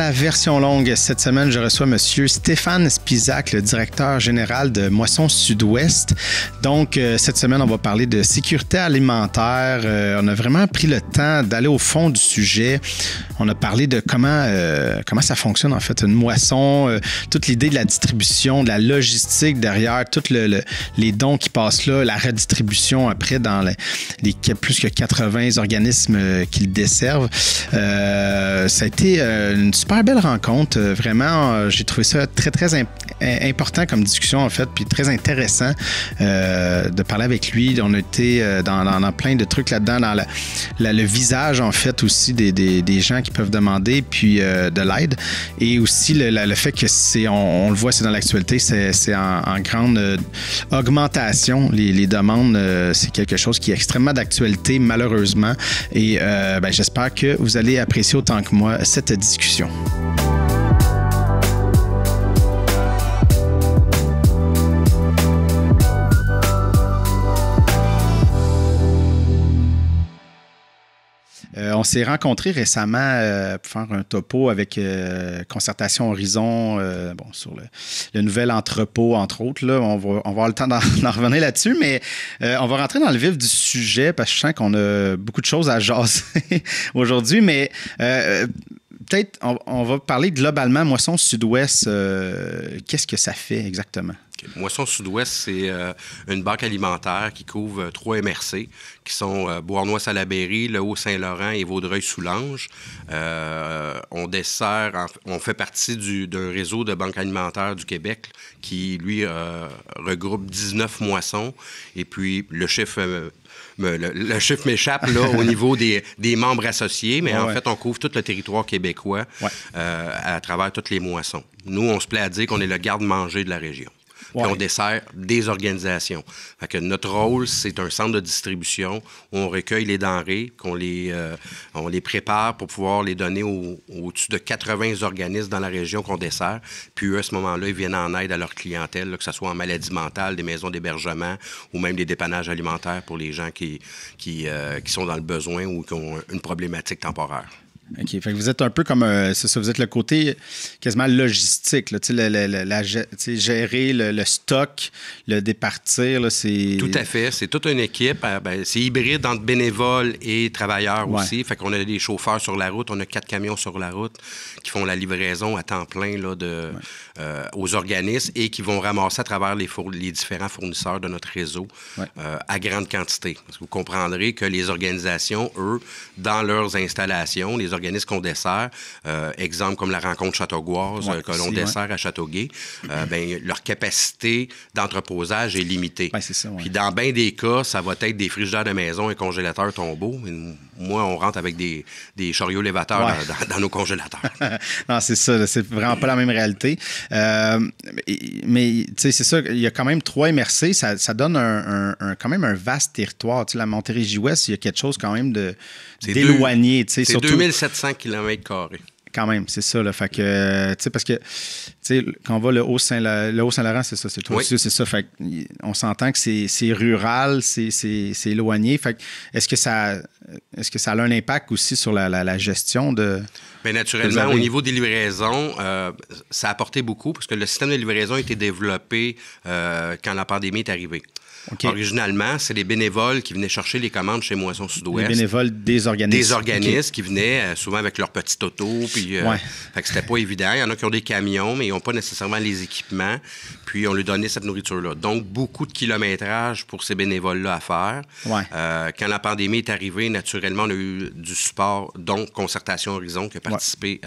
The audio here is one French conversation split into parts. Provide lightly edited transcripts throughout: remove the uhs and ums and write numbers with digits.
la version longue. Cette semaine, je reçois M. Stéphane Spisak, le directeur général de Moisson Sud-Ouest. Donc, cette semaine, on va parler de sécurité alimentaire. On a vraiment pris le temps d'aller au fond du sujet. On a parlé de comment ça fonctionne, en fait, une moisson, toute l'idée de la distribution, de la logistique derrière, tous les dons qui passent là, la redistribution après dans les plus que 80 organismes qui le desservent. Ça a été une super belle rencontre. Vraiment, j'ai trouvé ça très, très important comme discussion, en fait, puis très intéressant de parler avec lui. On a été dans plein de trucs là-dedans, dans le visage, en fait, aussi des gens qui peuvent demander, puis de l'aide. Et aussi le fait que on le voit, c'est dans l'actualité, c'est en grande augmentation. Les demandes, c'est quelque chose qui est extrêmement d'actualité, malheureusement. Et j'espère que vous allez apprécier autant que moi cette discussion. On s'est rencontrés récemment pour faire un topo avec Concertation Horizon sur le nouvel entrepôt, entre autres. Là, on va avoir le temps d'en revenir là-dessus, mais on va rentrer dans le vif du sujet parce que je sens qu'on a beaucoup de choses à jaser aujourd'hui, mais peut-être on va parler globalement Moisson Sud-Ouest. Qu'est-ce que ça fait exactement? Moisson Sud-Ouest, c'est une banque alimentaire qui couvre 3 MRC, qui sont Beauharnois-Salaberry, le Haut-Saint-Laurent et Vaudreuil-Soulanges. On fait partie d'un réseau de banques alimentaires du Québec qui, lui, regroupe 19 moissons. Et puis, le chiffre m'échappe là, au niveau des membres associés, mais en fait, on couvre tout le territoire québécois à travers toutes les moissons. Nous, on se plaît à dire qu'on est le garde-manger de la région. Puis on dessert des organisations. Fait que notre rôle, c'est un centre de distribution où on recueille les denrées, on les prépare pour pouvoir les donner au-dessus de 80 organismes dans la région qu'on dessert. Puis eux, à ce moment-là, ils viennent en aide à leur clientèle, là, que ce soit en maladie mentale, des maisons d'hébergement ou même des dépannages alimentaires pour les gens qui sont dans le besoin ou qui ont une problématique temporaire. OK. Fait que vous êtes un peu comme c'est ça, vous êtes le côté quasiment logistique, là, gérer le stock, le départir. Là, c'est... Tout à fait. C'est toute une équipe. C'est hybride entre bénévoles et travailleurs aussi. Fait qu'on a des chauffeurs sur la route. On a 4 camions sur la route qui font la livraison à temps plein là, aux organismes et qui vont ramasser à travers les différents fournisseurs de notre réseau à grande quantité. Parce que vous comprendrez que les organisations, eux, dans leurs installations, les organismes qu'on dessert, exemple comme la rencontre Châteauguoise que l'on dessert à Châteauguay, leur capacité d'entreposage est limitée. C'est ça, Puis dans bien des cas, ça va être des frigidaires de maison et congélateurs tombeaux. Moi, on rentre avec des chariots lévateurs dans nos congélateurs. Non, c'est ça. C'est vraiment pas la même réalité. Mais tu sais, c'est ça. Il y a quand même 3 MRC. Ça donne quand même un vaste territoire. Tu sais, la Montérégie-Ouest, il y a quelque chose quand même d'éloigné. C'est surtout 2700 km². Quand même, c'est ça. Là. Fait que, tu sais, parce que, tu sais, quand on va le Haut-Saint-Laurent, c'est ça, c'est toi aussi, c'est ça. Fait on s'entend que c'est rural, c'est éloigné. Fait que, est-ce que ça a un impact aussi sur la gestion de... Bien, naturellement, au niveau des livraisons, ça a apporté beaucoup parce que le système de livraison a été développé quand la pandémie est arrivée. Okay. Originalement, c'est les bénévoles qui venaient chercher les commandes chez Moisson Sud-Ouest. Les bénévoles des organismes. Des organismes qui venaient souvent avec leur petit auto. Puis, fait que c'était pas évident. Il y en a qui ont des camions, mais ils n'ont pas nécessairement les équipements. Puis, on leur donnait cette nourriture-là. Donc, beaucoup de kilométrage pour ces bénévoles-là à faire. Quand la pandémie est arrivée, naturellement, on a eu du support, donc Concertation Horizon qui a participé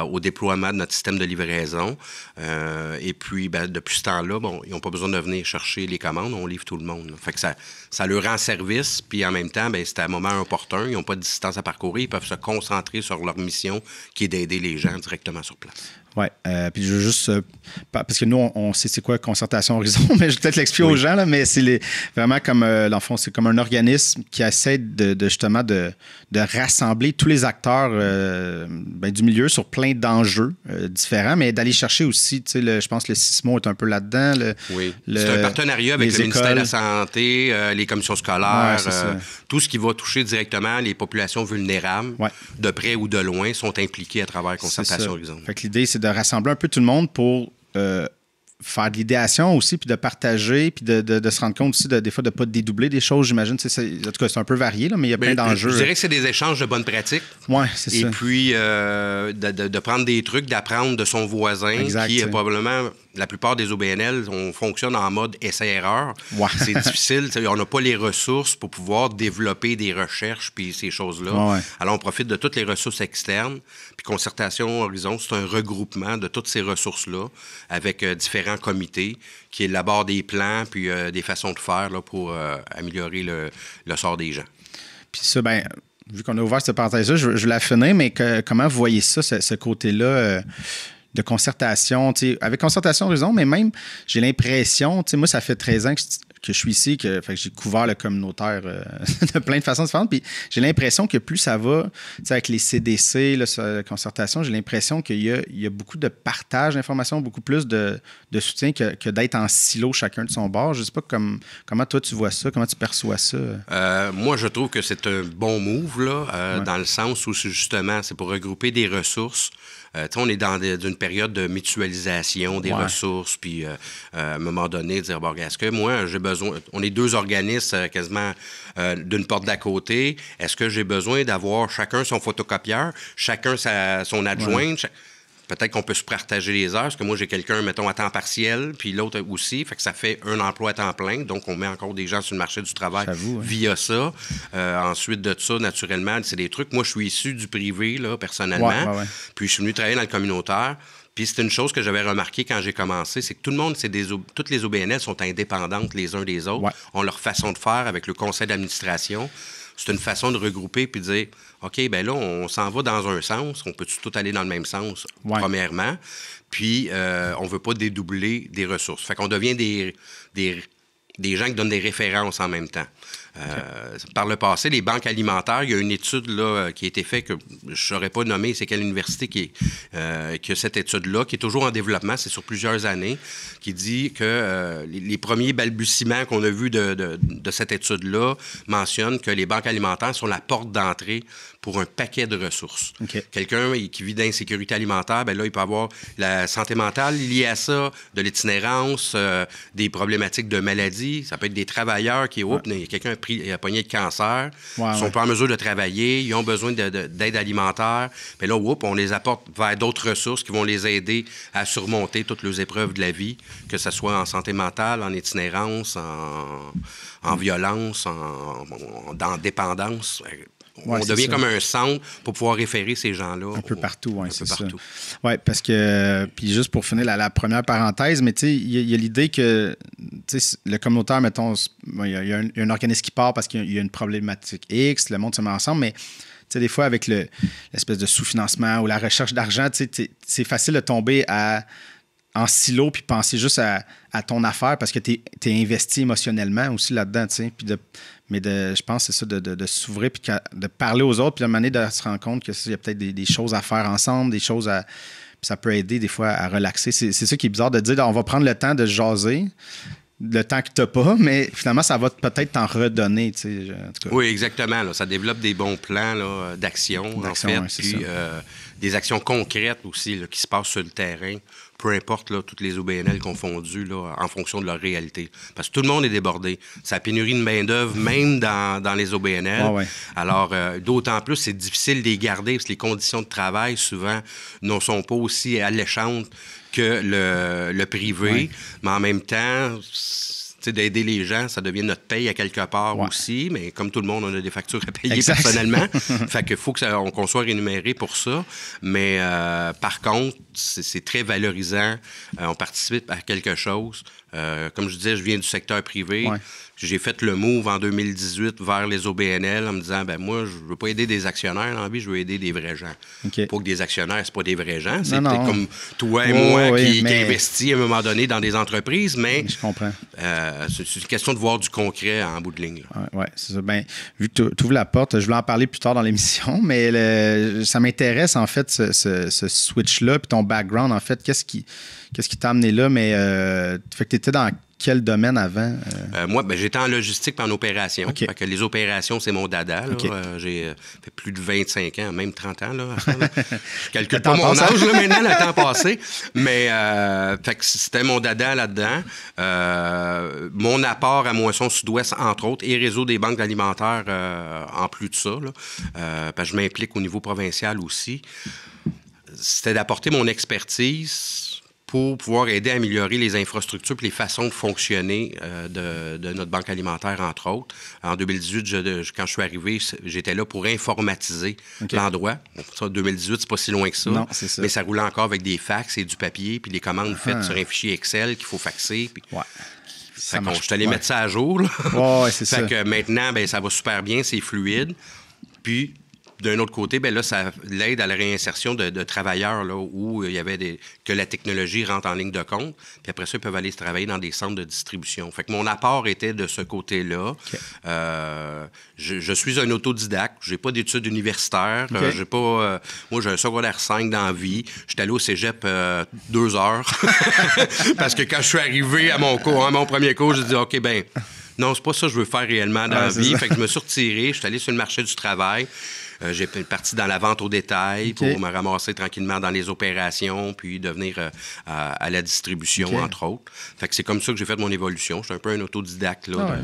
au déploiement de notre système de livraison. Et puis, depuis ce temps-là, ils n'ont pas besoin de venir chercher les commandes. On livre tout le monde. Fait que ça leur rend service, puis en même temps, c'est un moment opportun. Ils n'ont pas de distance à parcourir. Ils peuvent se concentrer sur leur mission, qui est d'aider les gens directement sur place. Oui. Puis je veux juste... parce que nous, on sait c'est quoi Concertation Horizon, mais je vais peut-être l'expliquer aux gens, là, mais c'est vraiment comme... dans le fond, c'est comme un organisme qui essaie justement de rassembler tous les acteurs du milieu sur plein d'enjeux différents, mais d'aller chercher aussi, tu sais, je pense que le CISMO est un peu là-dedans. C'est un partenariat avec le ministère de la Santé, les commissions scolaires, tout ce qui va toucher directement les populations vulnérables, de près ou de loin, sont impliqués à travers Concertation Horizon. Fait que l'idée, c'est de rassembler un peu tout le monde pour faire de l'idéation aussi, puis de partager, puis de se rendre compte aussi des fois de ne pas dédoubler des choses, j'imagine. En tout cas, c'est un peu varié, là, mais il y a plein d'enjeux. Je dirais que c'est des échanges de bonnes pratiques. Oui, c'est ça. Et puis, de prendre des trucs, d'apprendre de son voisin, exact, qui est probablement... La plupart des OBNL, on fonctionne en mode essai-erreur. Ouais. C'est difficile. On n'a pas les ressources pour pouvoir développer des recherches puis ces choses-là. Ouais. Alors, on profite de toutes les ressources externes. Puis Concertation Horizon, c'est un regroupement de toutes ces ressources-là avec différents comités qui élaborent des plans puis des façons de faire là, pour améliorer le sort des gens. Puis ça, vu qu'on a ouvert cette parenthèse-là, je vais la finir, mais comment vous voyez ça, ce côté-là de concertation, avec Concertation Horizon, mais même, j'ai l'impression, moi, ça fait 13 ans que je suis ici, que j'ai couvert le communautaire de plein de façons différentes, puis j'ai l'impression que plus ça va, avec les CDC, la concertation, j'ai l'impression qu'il y a beaucoup de partage d'informations, beaucoup plus de soutien que d'être en silo chacun de son bord. Je ne sais pas comment toi tu vois ça, comment tu perçois ça? Moi, je trouve que c'est un bon move, là, dans le sens où, justement, c'est pour regrouper des ressources. On est dans une période de mutualisation des ressources, puis à un moment donné, dire, bon, est-ce que moi, j'ai besoin... On est deux organismes quasiment d'une porte d'à côté. Est-ce que j'ai besoin d'avoir chacun son photocopieur, chacun son adjointe? Peut-être qu'on peut se partager les heures, parce que moi, j'ai quelqu'un, mettons, à temps partiel, puis l'autre aussi, fait que ça fait un emploi à temps plein, donc on met encore des gens sur le marché du travail via ça. Ensuite de ça, naturellement, c'est des trucs. Moi, je suis issu du privé, là, personnellement, puis je suis venu travailler dans le communautaire. Puis c'est une chose que j'avais remarqué quand j'ai commencé, c'est que tout le monde, toutes les OBNL sont indépendantes les uns des autres, ont leur façon de faire avec le conseil d'administration. C'est une façon de regrouper puis de dire, OK, bien là, on s'en va dans un sens. On peut tout aller dans le même sens, premièrement. Puis, on ne veut pas dédoubler des ressources. Fait qu'on devient des gens qui donnent des références en même temps. Par le passé, les banques alimentaires, il y a une étude là, qui a été faite que je ne saurais pas nommer c'est quelle université qui a cette étude-là, qui est toujours en développement, c'est sur plusieurs années, qui dit que les premiers balbutiements qu'on a vus de cette étude-là mentionnent que les banques alimentaires sont la porte d'entrée pour un paquet de ressources. Quelqu'un qui vit d'insécurité alimentaire, bien là, il peut avoir la santé mentale liée à ça, de l'itinérance, des problématiques de maladie. Ça peut être des travailleurs qui, quelqu'un a pogné de cancer, ils sont pas en mesure de travailler, ils ont besoin d'aide alimentaire. Mais là, on les apporte vers d'autres ressources qui vont les aider à surmonter toutes les épreuves de la vie, que ce soit en santé mentale, en itinérance, en violence, dans dépendance. On devient comme un centre pour pouvoir référer ces gens-là. Un peu partout, oui, c'est ça. Oui, parce que, puis juste pour finir la première parenthèse, mais tu sais, il y a l'idée que, tu sais, le communautaire, mettons, il y a un organisme qui part parce qu'il y a une problématique X, le monde se met ensemble, mais tu sais, des fois, avec l'espèce de sous-financement ou la recherche d'argent, tu sais, c'est facile de tomber en silo puis penser juste à ton affaire parce que tu es investi émotionnellement aussi là-dedans, tu sais, puis je pense que c'est ça, de s'ouvrir puis de parler aux autres, puis à un moment donné, de se rendre compte qu'il y a peut-être des choses à faire ensemble, des choses puis ça peut aider des fois à relaxer. C'est ça qui est bizarre de dire, on va prendre le temps de jaser, le temps que tu n'as pas, mais finalement, ça va peut-être t'en redonner, tu sais, en tout cas. Oui, exactement. Là, ça développe des bons plans là, d'action, en fait, puis des actions concrètes aussi là, qui se passent sur le terrain, peu importe là, toutes les OBNL confondues là, en fonction de leur réalité. Parce que tout le monde est débordé. C'est la pénurie de main-d'œuvre, même dans les OBNL. Alors, d'autant plus, c'est difficile de les garder parce que les conditions de travail, souvent, ne sont pas aussi alléchantes que le privé. Mais en même temps, d'aider les gens, ça devient notre paye à quelque part aussi, mais comme tout le monde, on a des factures à payer personnellement. Fait qu'il faut qu'on soit rémunéré pour ça. Mais par contre, c'est très valorisant. On participe à quelque chose. Comme je disais, je viens du secteur privé. Ouais. J'ai fait le move en 2018 vers les OBNL en me disant, moi, je veux pas aider des actionnaires dans la vie, je veux aider des vrais gens. Okay. Pas que des actionnaires, c'est pas des vrais gens. C'est peut-être comme toi et moi qui investis à un moment donné dans des entreprises, mais je comprends. C'est une question de voir du concret en bout de ligne. Oui, c'est ça. Vu que tu ouvres la porte, je voulais en parler plus tard dans l'émission, mais ça m'intéresse, en fait, ce switch-là, puis ton background, en fait, qu'est-ce qui t'a amené là, mais fait que tu étais dans quel domaine avant? Moi, j'étais en logistique et en opération. Okay. Fait que les opérations, c'est mon dada. Là. Okay. J'ai fait plus de 25 ans, même 30 ans. Là, je calcule pas mon âge là, maintenant, le temps passé. Mais fait que c'était mon dada là-dedans. Mon apport à Moisson Sud-Ouest, entre autres, et Réseau des banques alimentaires en plus de ça. Là, parce que je m'implique au niveau provincial aussi. C'était d'apporter mon expertise pour pouvoir aider à améliorer les infrastructures et les façons de fonctionner de notre banque alimentaire, entre autres. En 2018, quand je suis arrivé, j'étais là pour informatiser l'endroit. En 2018, c'est pas si loin que ça. Non, c'est ça. Mais ça roulait encore avec des fax et du papier, puis des commandes faites sur un fichier Excel qu'il faut faxer. Puis... Ouais. Fait que je suis allé mettre ça à jour. C'est ça. Fait que maintenant, ça va super bien, c'est fluide. Puis... D'un autre côté, là, ça l'aide à la réinsertion de travailleurs là, où il y avait que la technologie rentre en ligne de compte. Puis après ça, ils peuvent aller travailler dans des centres de distribution. Fait que mon apport était de ce côté-là. Okay. Je suis un autodidacte. J'ai pas d'études universitaires. Okay. J'ai pas. Moi, j'ai un secondaire 5 dans la vie. J'étais allé au cégep 2 heures. Parce que quand je suis arrivé à mon premier cours, j'ai dit OK, non, c'est pas ça que je veux faire réellement dans la vie. Fait que je me suis retiré. Je suis allé sur le marché du travail. J'ai parti dans la vente au détail pour me ramasser tranquillement dans les opérations, puis devenir à la distribution, entre autres. Fait que c'est comme ça que j'ai fait mon évolution. Je suis un peu un autodidacte là,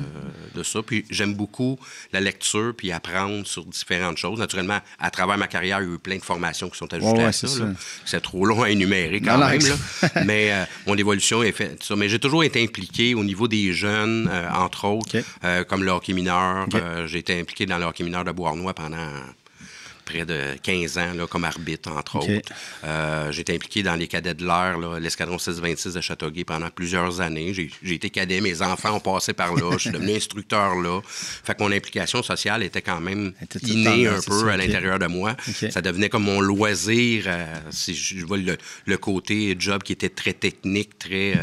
de ça. Puis j'aime beaucoup la lecture, puis apprendre sur différentes choses. Naturellement, à travers ma carrière, il y a eu plein de formations qui sont ajoutées à ça. C'est trop long à énumérer quand même. Là. Mais mon évolution est faite ça. Mais j'ai toujours été impliqué au niveau des jeunes, entre autres, comme le hockey mineur. J'ai été impliqué dans le hockey mineur de Beauharnois pendant... près de 15 ans là, comme arbitre, entre autres. J'ai été impliqué dans les cadets de l'air, l'escadron 626 de Châteauguay pendant plusieurs années. J'ai été cadet, mes enfants ont passé par là, je suis devenu instructeur là. Fait que mon implication sociale était quand même innée un peu à l'intérieur de moi. Ça devenait comme mon loisir, si je vois le côté job qui était très technique, très...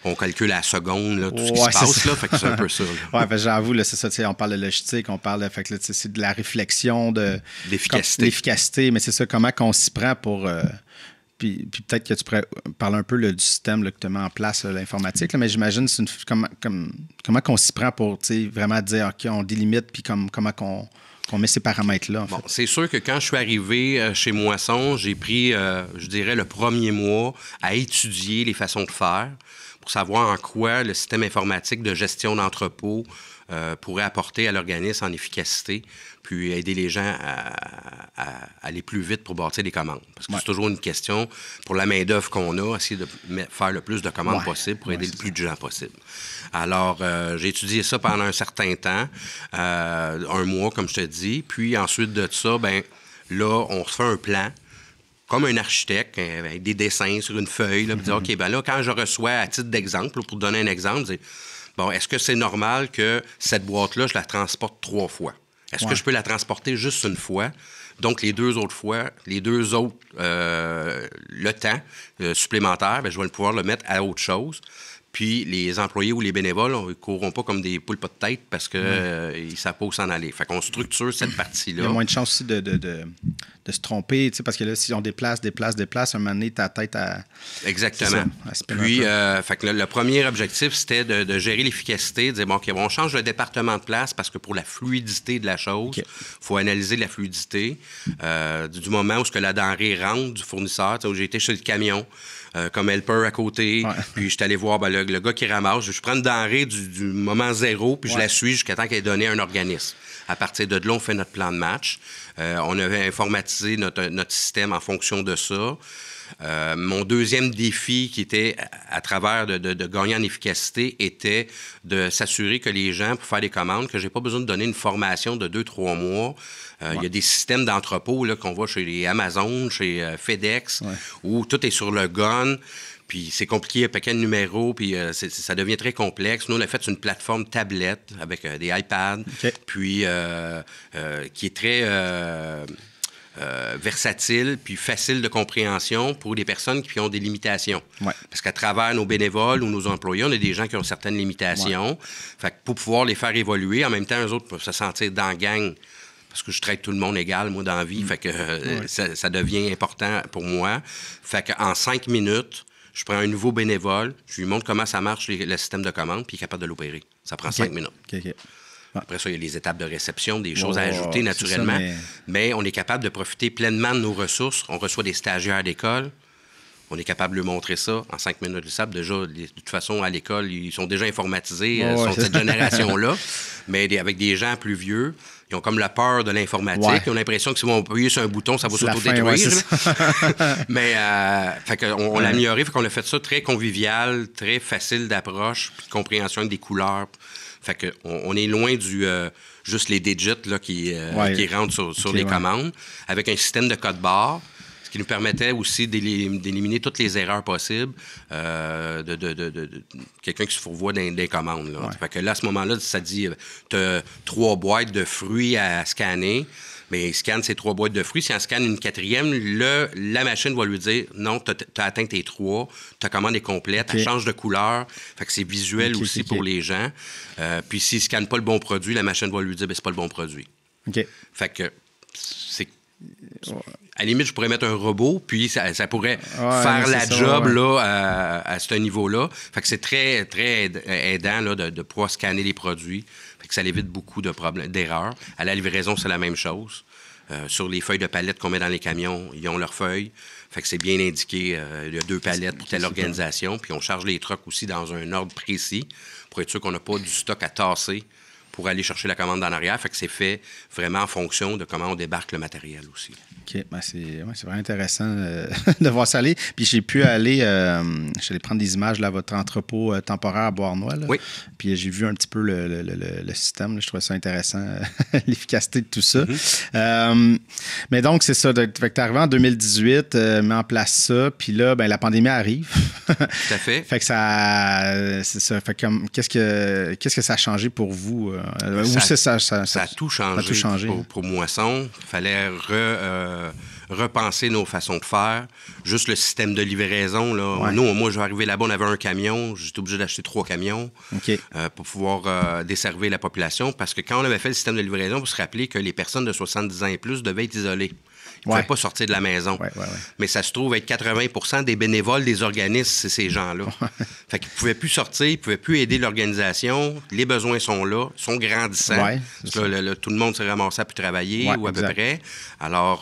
on calcule à la seconde là, tout ce qui se passe, là, fait que c'est un peu ça. Oui, j'avoue, là, c'est ça, on parle de logistique, on parle de... Fait que là, c'est de la réflexion, l'efficacité, mais c'est ça, comment qu'on s'y prend pour... Puis peut-être que tu pourrais parler un peu là, du système là, que tu mets en place, l'informatique, là, mais j'imagine c'est comment qu'on s'y prend pour vraiment dire, OK, on délimite, puis comment qu'on met ces paramètres-là. Bon, c'est sûr que quand je suis arrivé chez Moisson, j'ai pris, je dirais, le premier mois à étudier les façons de faire pour savoir en quoi le système informatique de gestion d'entrepôt pourrait apporter à l'organisme en efficacité, puis aider les gens à aller plus vite pour bâtir des commandes. Parce que c'est toujours une question, pour la main-d'œuvre qu'on a, essayer de faire le plus de commandes possible pour aider le plus de gens possible. Alors, j'ai étudié ça pendant un certain temps, 1 mois, comme je te dis, puis ensuite de ça, là, on se fait un plan, comme un architecte, avec des dessins sur une feuille, là, puis dire, OK, là, quand je reçois, à titre d'exemple, pour donner un exemple, c'est, bon, est-ce que c'est normal que cette boîte-là, je la transporte 3 fois? Est-ce que je peux la transporter juste une fois? Donc, les 2 autres fois, le temps supplémentaire, je vais pouvoir le mettre à autre chose. Puis, les employés ou les bénévoles ne courront pas comme des poules pas de tête parce qu'ils ne savent pas où s'en aller. Fait qu'on structure cette partie-là. Il y a moins de chances aussi de se tromper, parce que là, si on déplace, à un moment donné, ta tête à... Exactement. Puis, fait que le premier objectif, c'était de gérer l'efficacité, de dire, bon, OK, on change le département de place parce que pour la fluidité de la chose, il faut analyser la fluidité. Du moment où la denrée rentre du fournisseur, où j'ai été chez le camion, comme helper à côté, puis je suis allé voir le gars qui ramasse. Je prends une denrée du moment 0, puis je la suis jusqu'à temps qu'elle ait donné à un organisme. À partir de là, on fait notre plan de match. On avait informatisé notre système en fonction de ça. Mon deuxième défi qui était, à travers de gagner en efficacité, était de s'assurer que les gens, pour faire des commandes, que j'ai pas besoin de donner une formation de 2-3 mois. Il y a des systèmes d'entrepôt là, qu'on voit chez les Amazon, chez FedEx, où tout est sur le gun. Puis c'est compliqué, un paquet de numéros, puis ça devient très complexe. Nous, on a fait une plateforme tablette avec des iPads, puis qui est très versatile, puis facile de compréhension pour des personnes qui ont des limitations. Parce qu'à travers nos bénévoles ou nos employés, on a des gens qui ont certaines limitations. Fait que pour pouvoir les faire évoluer, en même temps, eux autres peuvent se sentir dans la gang. Parce que je traite tout le monde égal, moi, dans la vie. Fait que ça devient important pour moi. Fait qu'en 5 minutes, je prends un nouveau bénévole, je lui montre comment ça marche, le système de commande, puis il est capable de l'opérer. Ça prend 5 minutes. Après ça, il y a les étapes de réception, des choses à ajouter naturellement. Ça, mais on est capable de profiter pleinement de nos ressources. On reçoit des stagiaires d'école. On est capable de lui montrer ça en 5 minutes. Ils savent déjà, de toute façon, à l'école, ils sont déjà informatisés, ils sont de cette génération-là. Mais avec des gens plus vieux, ils ont comme la peur de l'informatique. Ils ont l'impression que si on appuie sur un bouton, ça va s'auto-détruire. Mais on l'a amélioré. Fait qu'on a fait ça très convivial, très facile d'approche, puis de compréhension des couleurs. Fait qu'on est loin du juste les digits là, qui rentrent sur les commandes, avec un système de code barre, ce qui nous permettait aussi d'éliminer toutes les erreurs possibles de quelqu'un qui se fourvoie dans des commandes. Là. Fait que là, à ce moment-là, ça dit tu as 3 boîtes de fruits à scanner. Mais il scanne ces 3 boîtes de fruits. Si on scanne une 4e, la machine va lui dire non, tu as atteint tes 3, ta commande est complète, elle change de couleur. Fait que c'est visuel aussi pour les gens. Puis s'il ne scanne pas le bon produit, la machine va lui dire c'est pas le bon produit. Fait que c'est. À la limite, je pourrais mettre un robot, puis ça pourrait faire la job là, à ce niveau-là. Fait que c'est très, très aidant là, de pouvoir scanner les produits. Fait que ça évite beaucoup d'erreurs. À la livraison, c'est la même chose. Sur les feuilles de palettes qu'on met dans les camions, ils ont leurs feuilles. Fait que c'est bien indiqué. Il y a 2 palettes pour telle organisation. Puis on charge les trucks aussi dans un ordre précis pour être sûr qu'on n'a pas du stock à tasser pour aller chercher la commande en arrière. Fait que c'est fait vraiment en fonction de comment on débarque le matériel aussi. OK. Ben c'est vraiment intéressant de voir ça aller. Puis j'ai pu aller, je suis allé prendre des images là, à votre entrepôt temporaire à Beauharnois. Là. Oui. Puis j'ai vu un petit peu le système. Là. Je trouvais ça intéressant, l'efficacité de tout ça. Mais donc, c'est ça. Fait que tu es arrivé en 2018, mets en place ça. Puis là, ben, la pandémie arrive. Tout à fait. Fait que c'est ça. Fait que qu'est-ce que ça a changé pour vous? Ça a tout changé. Pour Moisson. Il fallait repenser nos façons de faire. Juste le système de livraison. Là. Moi, je vais arriver là-bas, on avait un camion. J'étais obligé d'acheter 3 camions pour pouvoir desservir la population. Parce que quand on avait fait le système de livraison, il faut se rappeler que les personnes de 70 ans et plus devaient être isolées. Ils ne pouvaient pas sortir de la maison. Mais ça se trouve être 80% des bénévoles des organismes, c'est ces gens-là. Fait qu'ils ne pouvaient plus sortir, ils ne pouvaient plus aider l'organisation. Les besoins sont là, sont grandissants. Tout le monde s'est ramassé à plus travailler ou à peu près. Alors,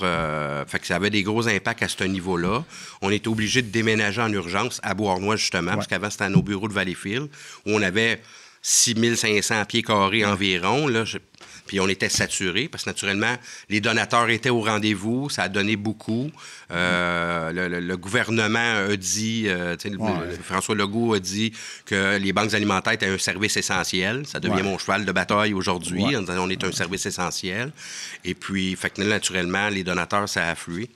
fait que ça avait des gros impacts à ce niveau-là. On était obligé de déménager en urgence à Beauharnois, justement, parce qu'avant, c'était à nos bureaux de Valleyfield, où on avait 6500 pieds carrés environ. Là, puis on était saturés parce que, naturellement, les donateurs étaient au rendez-vous. Ça a donné beaucoup. Le gouvernement a dit, François Legault a dit que les banques alimentaires étaient un service essentiel. Ça devient mon cheval de bataille aujourd'hui. On est un service essentiel. Et puis, fait que, naturellement, les donateurs, ça a afflué.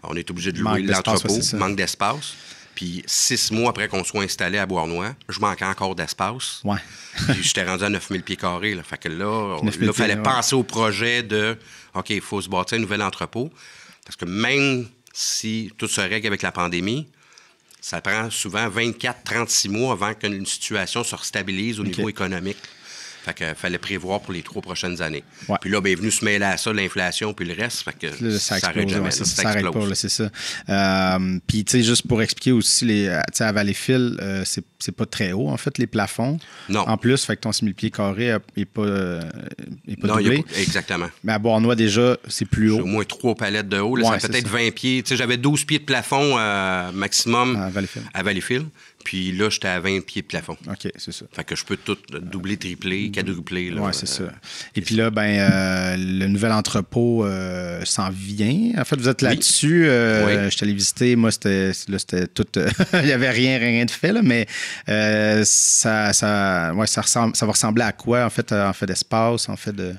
On est obligé de louer l'entrepôt. Manque d'espace. Puis 6 mois après qu'on soit installé à Beauharnois, je manquais encore d'espace. Puis j'étais rendu à 9000 pieds carrés. Là. Fait que là, il fallait penser au projet de OK, il faut se bâtir un nouvel entrepôt. Parce que même si tout se règle avec la pandémie, ça prend souvent 24-36 mois avant qu'une situation se restabilise au niveau économique. Fait qu'il fallait prévoir pour les 3 prochaines années. Puis là, ben, est venu se mêler à ça, l'inflation, puis le reste. Fait que ça n'arrête jamais. Ça n'arrête pas, là, c'est ça. Puis, tu sais, juste pour expliquer aussi, à Valleyfield, c'est pas très haut, en fait, les plafonds. Non. En plus, fait que ton 6000 pieds carrés n'est pas doublé. Exactement. Mais à Beauharnois, déjà, c'est plus haut. J'ai au moins 3 palettes de haut. Là, ça peut-être 20 pieds. Tu sais, j'avais 12 pieds de plafond maximum à Valleyfield. Puis là, j'étais à 20 pieds de plafond. OK, c'est ça. Fait que je peux tout doubler, tripler, quadrupler. Oui, c'est ça. Et puis là, le nouvel entrepôt s'en vient. En fait, vous êtes là-dessus. Je suis allé visiter. Moi, c'était tout... Il n'y avait rien de fait, là, mais ça va ressembler à quoi, en fait d'espace, en fait de...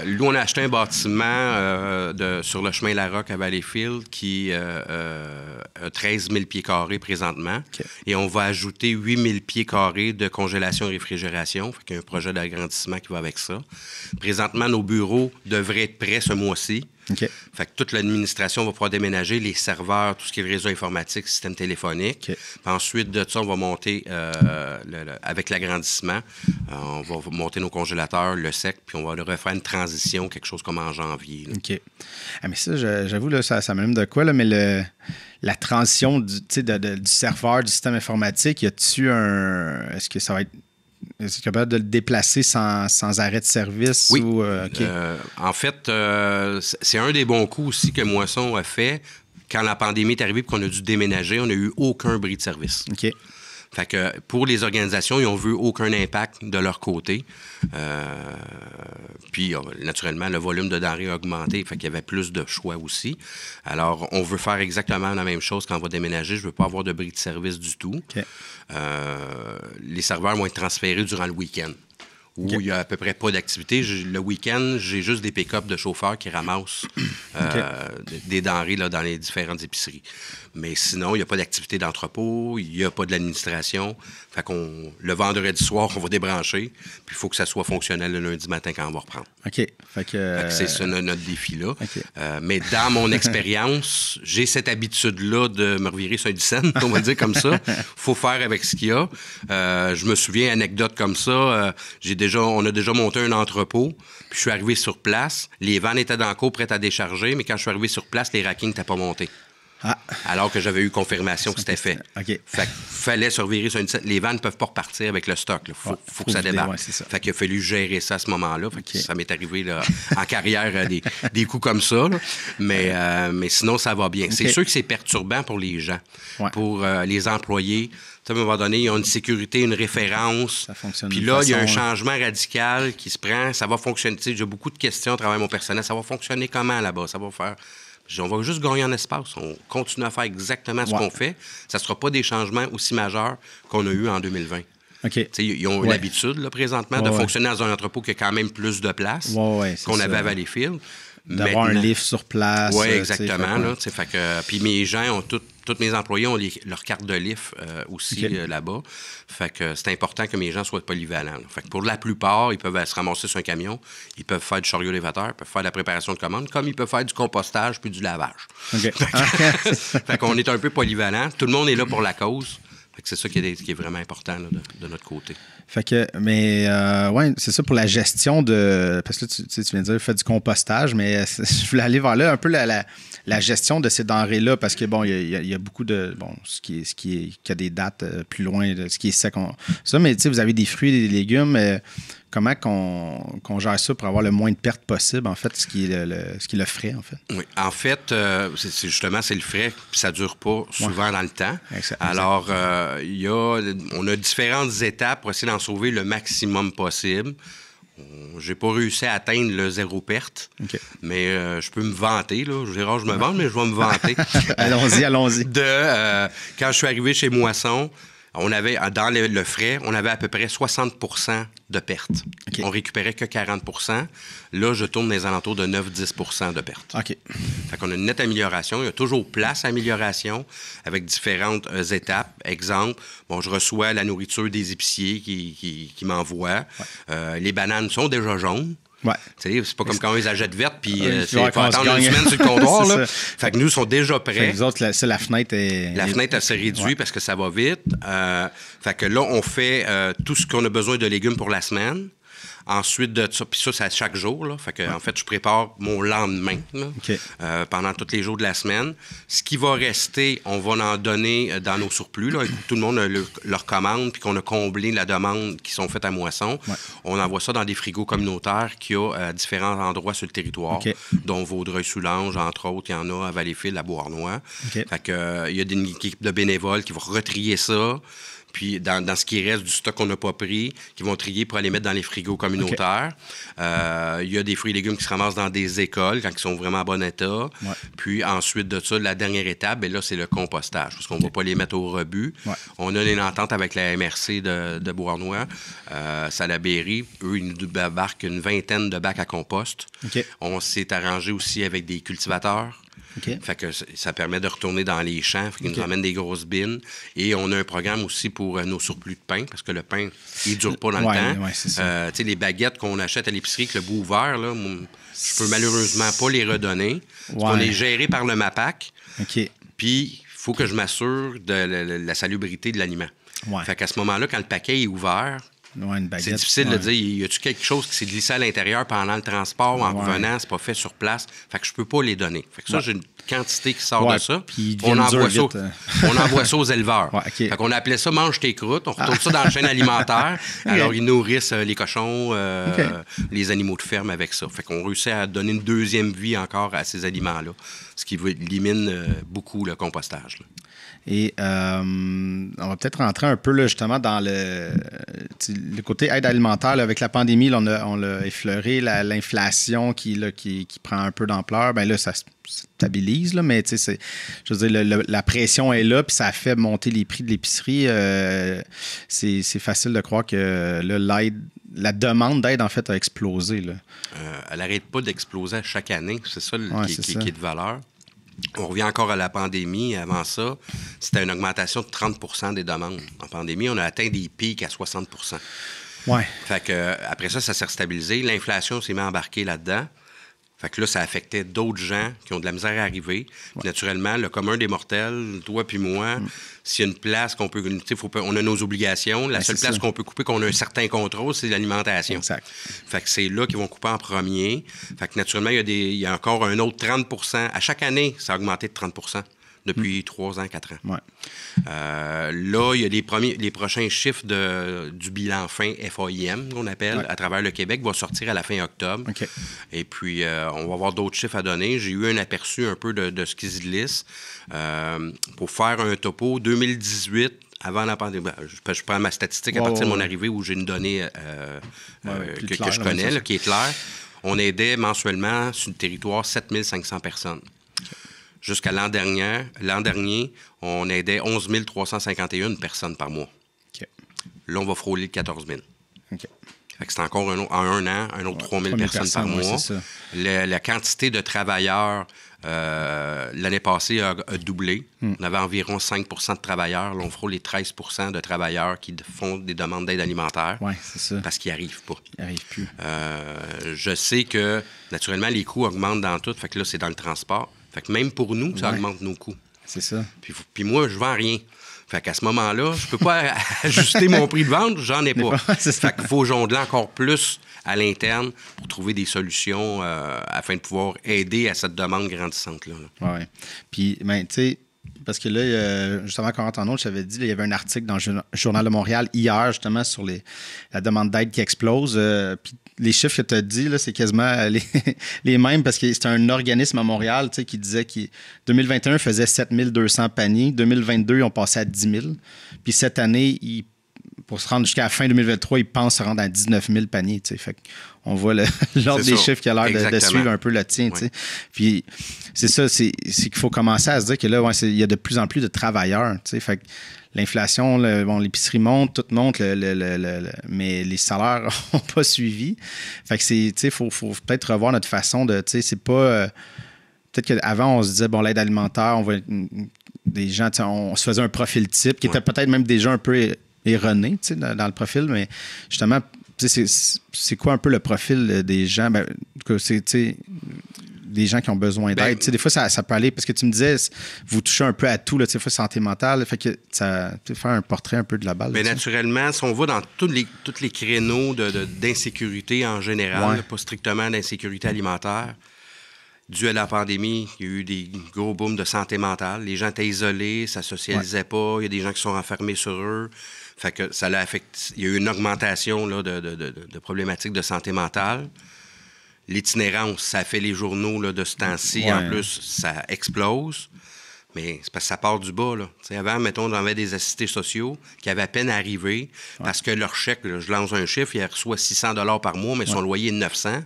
Nous, on a acheté un bâtiment sur le chemin Larocque à Valleyfield qui a 13 000 pieds carrés présentement. Okay. Et on va ajouter 8 000 pieds carrés de congélation et réfrigération. Fait qu'il y a un projet d'agrandissement qui va avec ça. Présentement, nos bureaux devraient être prêts ce mois-ci. Okay. Fait que toute l'administration va pouvoir déménager, les serveurs, tout ce qui est le réseau informatique, système téléphonique. Okay. Puis ensuite de ça, on va monter, avec l'agrandissement, on va monter nos congélateurs, le sec, puis on va leur refaire une transition, quelque chose comme en janvier. Là. OK. Ah, mais ça, j'avoue, là, ça m'allume de quoi, là, mais la transition du serveur, du système informatique, y a-tu est-ce que ça va être... Est-ce que tu es capable de le déplacer sans arrêt de service? Oui. Okay. En fait, c'est un des bons coups aussi que Moisson a fait. Quand la pandémie est arrivée et qu'on a dû déménager, on n'a eu aucun bris de service. OK. Fait que pour les organisations, ils n'ont vu aucun impact de leur côté. Puis, naturellement, le volume de denrées a augmenté, fait qu'il y avait plus de choix aussi. Alors, on veut faire exactement la même chose quand on va déménager. Je ne veux pas avoir de bris de service du tout. Okay. Les serveurs vont être transférés durant le week-end, où il n'y a à peu près pas d'activité. Le week-end, j'ai juste des pick-up de chauffeurs qui ramassent des denrées là, dans les différentes épiceries. Mais sinon, il n'y a pas d'activité d'entrepôt, il n'y a pas de l'administration. Fait le vendredi soir, on va débrancher, puis il faut que ça soit fonctionnel le lundi matin quand on va reprendre. OK. Fait que c'est ça notre défi là. Okay. Mais dans mon expérience, j'ai cette habitude-là de me revirer sur un dixaine, on va le dire comme ça. Faut faire avec ce qu'il y a. Je me souviens, anecdote comme ça, on a déjà monté un entrepôt, puis je suis arrivé sur place. Les vannes étaient dans le cours prêtes à décharger, mais quand je suis arrivé sur place, les rackings n'étaient pas montés. Ah. Alors que j'avais eu confirmation que c'était fait. Okay. Fait qu'il fallait se revirer sur une... Les vannes ne peuvent pas repartir avec le stock. Il faut que ça débarque. Fait qu'il a fallu gérer ça à ce moment-là. Fait que ça m'est arrivé là, en carrière des coups comme ça. Là. Mais sinon, ça va bien. Okay. C'est sûr que c'est perturbant pour les gens, pour les employés. À un moment donné, ils ont une sécurité, une référence. Puis là, il y a un changement radical qui se prend. Ça va fonctionner. J'ai beaucoup de questions à travers mon personnel. Ça va fonctionner comment là-bas? Ça va faire... On va juste gagner en espace. On continue à faire exactement ce qu'on fait. Ça ne sera pas des changements aussi majeurs qu'on a eu en 2020. Okay. Ils ont l'habitude, là, présentement, de fonctionner dans un entrepôt qui a quand même plus de place qu'on avait à Valleyfield. D'avoir un lift sur place. Oui, exactement. Là, puis mes gens tous mes employés ont leur carte de lift aussi là-bas. Fait que c'est important que mes gens soient polyvalents. Là. Fait que pour la plupart, ils peuvent se ramasser sur un camion, ils peuvent faire du chariot élévateur, ils peuvent faire de la préparation de commandes, comme ils peuvent faire du compostage puis du lavage. Okay. Fait qu'on est un peu polyvalent. Tout le monde est là pour la cause. Fait que c'est ça qui est vraiment important là, de notre côté. Fait que, mais c'est ça pour la gestion de... Parce que là, tu viens de dire, faites du compostage, mais je voulais aller vers là un peu la gestion de ces denrées-là, parce que, bon, il y a beaucoup de... Bon, qui a des dates plus loin, ce qui est sec. Ça, mais tu sais, vous avez des fruits et des légumes. Comment qu'on gère ça pour avoir le moins de pertes possible, en fait, ce qui est le frais, en fait? Oui. En fait, c'est le frais, puis ça ne dure pas souvent dans le temps. Exact. Alors, on a différentes étapes pour essayer d'en sauver le maximum possible. J'ai pas réussi à atteindre le zéro perte, mais je peux me vanter. Là. Je me vante, mais je vais me vanter. Allons-y. Quand je suis arrivé chez Moisson, on avait, dans le frais, on avait à peu près 60 % de pertes. Okay. On récupérait que 40 %. Là, je tourne dans les alentours de 9-10 % de pertes. OK. Fait qu'on a une nette amélioration. Il y a toujours place à amélioration avec différentes étapes. Exemple, je reçois la nourriture des épiciers qui m'envoient. Ouais. Les bananes sont déjà jaunes. Ouais. C'est pas comme quand on les achète vertes, puis il faut attendre une semaine sur le comptoir. Là. Fait que nous, ils sont déjà prêts. Nous autres, la fenêtre est... La fenêtre, elle s'est réduite parce que ça va vite. Fait que là, on fait tout ce qu'on a besoin de légumes pour la semaine. Ensuite de ça, puis ça, c'est à chaque jour. Là. Fait que, en fait, je prépare mon lendemain là, pendant tous les jours de la semaine. Ce qui va rester, on va en donner dans nos surplus. Là. Tout le monde a leur commande, puis qu'on a comblé la demande qui sont faites à moisson. Ouais. On envoie ça dans des frigos communautaires qu'il y a à différents endroits sur le territoire, dont Vaudreuil-Soulanges, entre autres. Il y en a à Valleyfield, à Beauharnois. Fait que, il y a une équipe de bénévoles qui vont retrier ça. Puis, dans ce qui reste du stock qu'on n'a pas pris, qui vont trier pour aller mettre dans les frigos communautaires. Il y a des fruits et légumes qui se ramassent dans des écoles quand ils sont vraiment en bon état. Ouais. Puis, ensuite de ça, la dernière étape, bien là, c'est le compostage, parce qu'on ne va pas les mettre au rebut. Ouais. On a une entente avec la MRC de Beauharnois, Salaberry. Eux, ils nous débarquent une vingtaine de bacs à compost. On s'est arrangé aussi avec des cultivateurs. Fait que ça permet de retourner dans les champs, fait qu'ils nous emmènent des grosses bines. Et on a un programme aussi pour nos surplus de pain, parce que le pain, il ne dure pas dans le temps. Ouais, tu sais, les baguettes qu'on achète à l'épicerie avec le bout ouvert, là, je peux malheureusement pas les redonner. On est géré par le MAPAC. Puis, il faut que je m'assure de la salubrité de l'aliment. Fait qu'à ce moment-là, quand le paquet est ouvert, c'est difficile de dire, y a-tu quelque chose qui s'est glissé à l'intérieur pendant le transport ou en revenant, c'est pas fait sur place. Fait que je peux pas les donner. Fait que ça, j'ai une quantité qui sort de ça. On envoie ça aux éleveurs. Fait qu'on appelait ça « mange tes croûtes ». On retourne ça dans la chaîne alimentaire. Alors, ils nourrissent les cochons, les animaux de ferme avec ça. Fait qu'on réussit à donner une deuxième vie encore à ces aliments-là, ce qui élimine beaucoup le compostage. Là. Et on va peut-être rentrer un peu là, justement dans le côté aide alimentaire. Là, avec la pandémie, là, on l'a effleuré, l'inflation qui prend un peu d'ampleur. Bien là, ça se stabilise, là, mais je veux dire, la pression est là, puis ça a fait monter les prix de l'épicerie. C'est facile de croire que là, la demande d'aide, en fait, a explosé. Là. Elle n'arrête pas d'exploser à chaque année. C'est ça qui est de valeur. On revient encore à la pandémie. Avant ça, c'était une augmentation de 30 des demandes. En pandémie, on a atteint des pics à 60 Fait que, après ça s'est stabilisé. L'inflation s'est mis à embarquer là-dedans. Fait que là, ça affectait d'autres gens qui ont de la misère à arriver. Puis naturellement, le commun des mortels, toi puis moi, s'il y a une place qu'on peut... on a nos obligations. La seule place qu'on peut couper, qu'on a un certain contrôle, c'est l'alimentation. Exact. Fait que c'est là qu'ils vont couper en premier. Fait que naturellement, il y a encore un autre 30 À chaque année, ça a augmenté de 30 depuis 3 ans, 4 ans. Ouais. Là, il y a les prochains chiffres du bilan fin FAIM, qu'on appelle, à travers le Québec, va sortir à la fin octobre. Et puis, on va avoir d'autres chiffres à donner. J'ai eu un aperçu un peu de ce qu'ils glissent. Pour faire un topo, 2018, avant la pandémie, je prends ma statistique à partir de mon arrivée où j'ai une donnée que je connais, là, qui est claire. On aidait mensuellement sur le territoire 7500 personnes. Jusqu'à l'an dernier, on aidait 11 351 personnes par mois. Là, on va frôler le 14 000. Fait que c'est encore en un an, un autre 3 000 personnes par mois. La quantité de travailleurs, l'année passée, a doublé. On avait environ 5 de travailleurs. Là, on frôle les 13 de travailleurs qui font des demandes d'aide alimentaire parce qu'ils n'y arrivent pas. Ils n'y arrivent plus. Je sais que, naturellement, les coûts augmentent dans tout. Fait que là, c'est dans le transport. Fait que même pour nous, ça augmente nos coûts. C'est ça. Puis moi, je vends rien. Fait qu'à ce moment-là, je peux pas ajuster mon prix de vente, j'en ai pas. Fait qu'il faut jongler encore plus à l'interne pour trouver des solutions afin de pouvoir aider à cette demande grandissante-là. Oui. Puis, tu sais, parce que là, justement, quand on je t'avais dit, il y avait un article dans le Journal de Montréal hier, justement, sur la demande d'aide qui explose. Puis les chiffres que tu as dit, là, c'est quasiment les mêmes parce que c'est un organisme à Montréal qui disait que 2021 faisait 7200 paniers. 2022, ils ont passé à 10 000. Puis cette année, pour se rendre jusqu'à la fin 2023, ils pensent se rendre à 19 000 paniers. Fait on voit l'ordre des chiffres qui a l'air de suivre un peu le tien. Ouais. Puis c'est ça, c'est qu'il faut commencer à se dire que là, il y a de plus en plus de travailleurs. Fait que l'inflation, l'épicerie monte, tout monte, mais les salaires n'ont pas suivi. Fait que il faut peut-être revoir notre façon de. C'est pas. Peut-être qu'avant, on se disait, l'aide alimentaire, on va des gens, on se faisait un profil type qui était peut-être même déjà un peu erroné dans le profil, mais justement, c'est quoi un peu le profil des gens? C'est des gens qui ont besoin d'aide. Des fois, ça peut aller, parce que tu me disais, vous touchez un peu à tout, des fois, santé mentale, fait que ça faire un portrait un peu de la balle. Bien, naturellement, si on va dans tous les créneaux d'insécurité en général, pas strictement d'insécurité alimentaire, dû à la pandémie, il y a eu des gros booms de santé mentale. Les gens étaient isolés, ça ne socialisait pas, il y a des gens qui sont enfermés sur eux. Fait que ça l'a affecté. Il y a eu une augmentation là, de problématiques de santé mentale. L'itinérance, ça fait les journaux là, de ce temps-ci. En plus, ça explose. Mais c'est parce que ça part du bas. Là. Avant, mettons, on avait des assistés sociaux qui avaient à peine arrivé parce que leur chèque, là, je lance un chiffre, il reçoit 600 $ par mois, mais son loyer est de 900.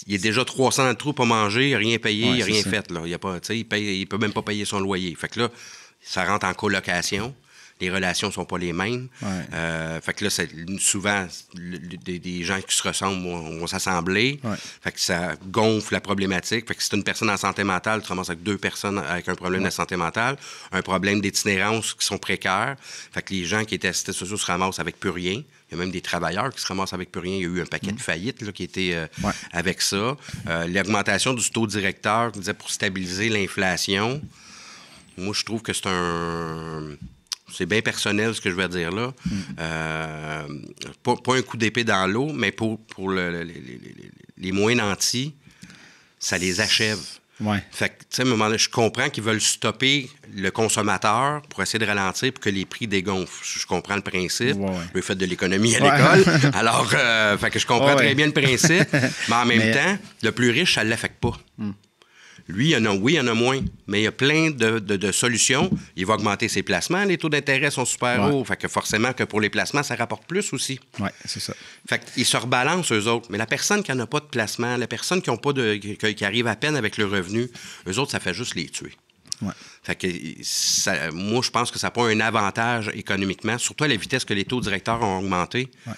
Il est déjà 300 dans le trou, pas manger, il n'a rien payé, il n'a rien fait. Là. Il ne peut même pas payer son loyer. Fait que là, ça rentre en colocation. Les relations ne sont pas les mêmes. Fait que là, c'est souvent, des gens qui se ressemblent vont s'assembler. Fait que ça gonfle la problématique. Fait que si tu es une personne en santé mentale, tu te ramasses avec 2 personnes avec un problème de santé mentale, un problème d'itinérance qui sont précaires. Fait que les gens qui étaient assistés sociaux se ramassent avec plus rien. Il y a même des travailleurs qui se ramassent avec plus rien. Il y a eu un paquet de faillites là, qui était avec ça. L'augmentation du taux directeur, je disais, pour stabiliser l'inflation, moi, je trouve que c'est bien personnel, ce que je vais dire là. Pas un coup d'épée dans l'eau, mais pour les moins nantis, ça les achève. Fait que, tu sais, à un moment donné, je comprends qu'ils veulent stopper le consommateur pour essayer de ralentir pour que les prix dégonflent. Je comprends le principe. J'ai fait de l'économie à l'école. Alors, fait que je comprends très bien le principe. Mais en même temps, le plus riche, ça ne l'affecte pas. Lui, il y en a moins, mais il y a plein de solutions. Il va augmenter ses placements. Les taux d'intérêt sont super hauts. Fait que forcément, que pour les placements, ça rapporte plus aussi. Oui, c'est ça. Fait qu'ils se rebalancent, eux autres. Mais la personne qui n'a pas de placement, la personne qui arrive à peine avec le revenu, eux autres, ça fait juste les tuer. Fait que moi, je pense que ça n'a pas un avantage économiquement, surtout à la vitesse que les taux directeurs ont augmenté. Tu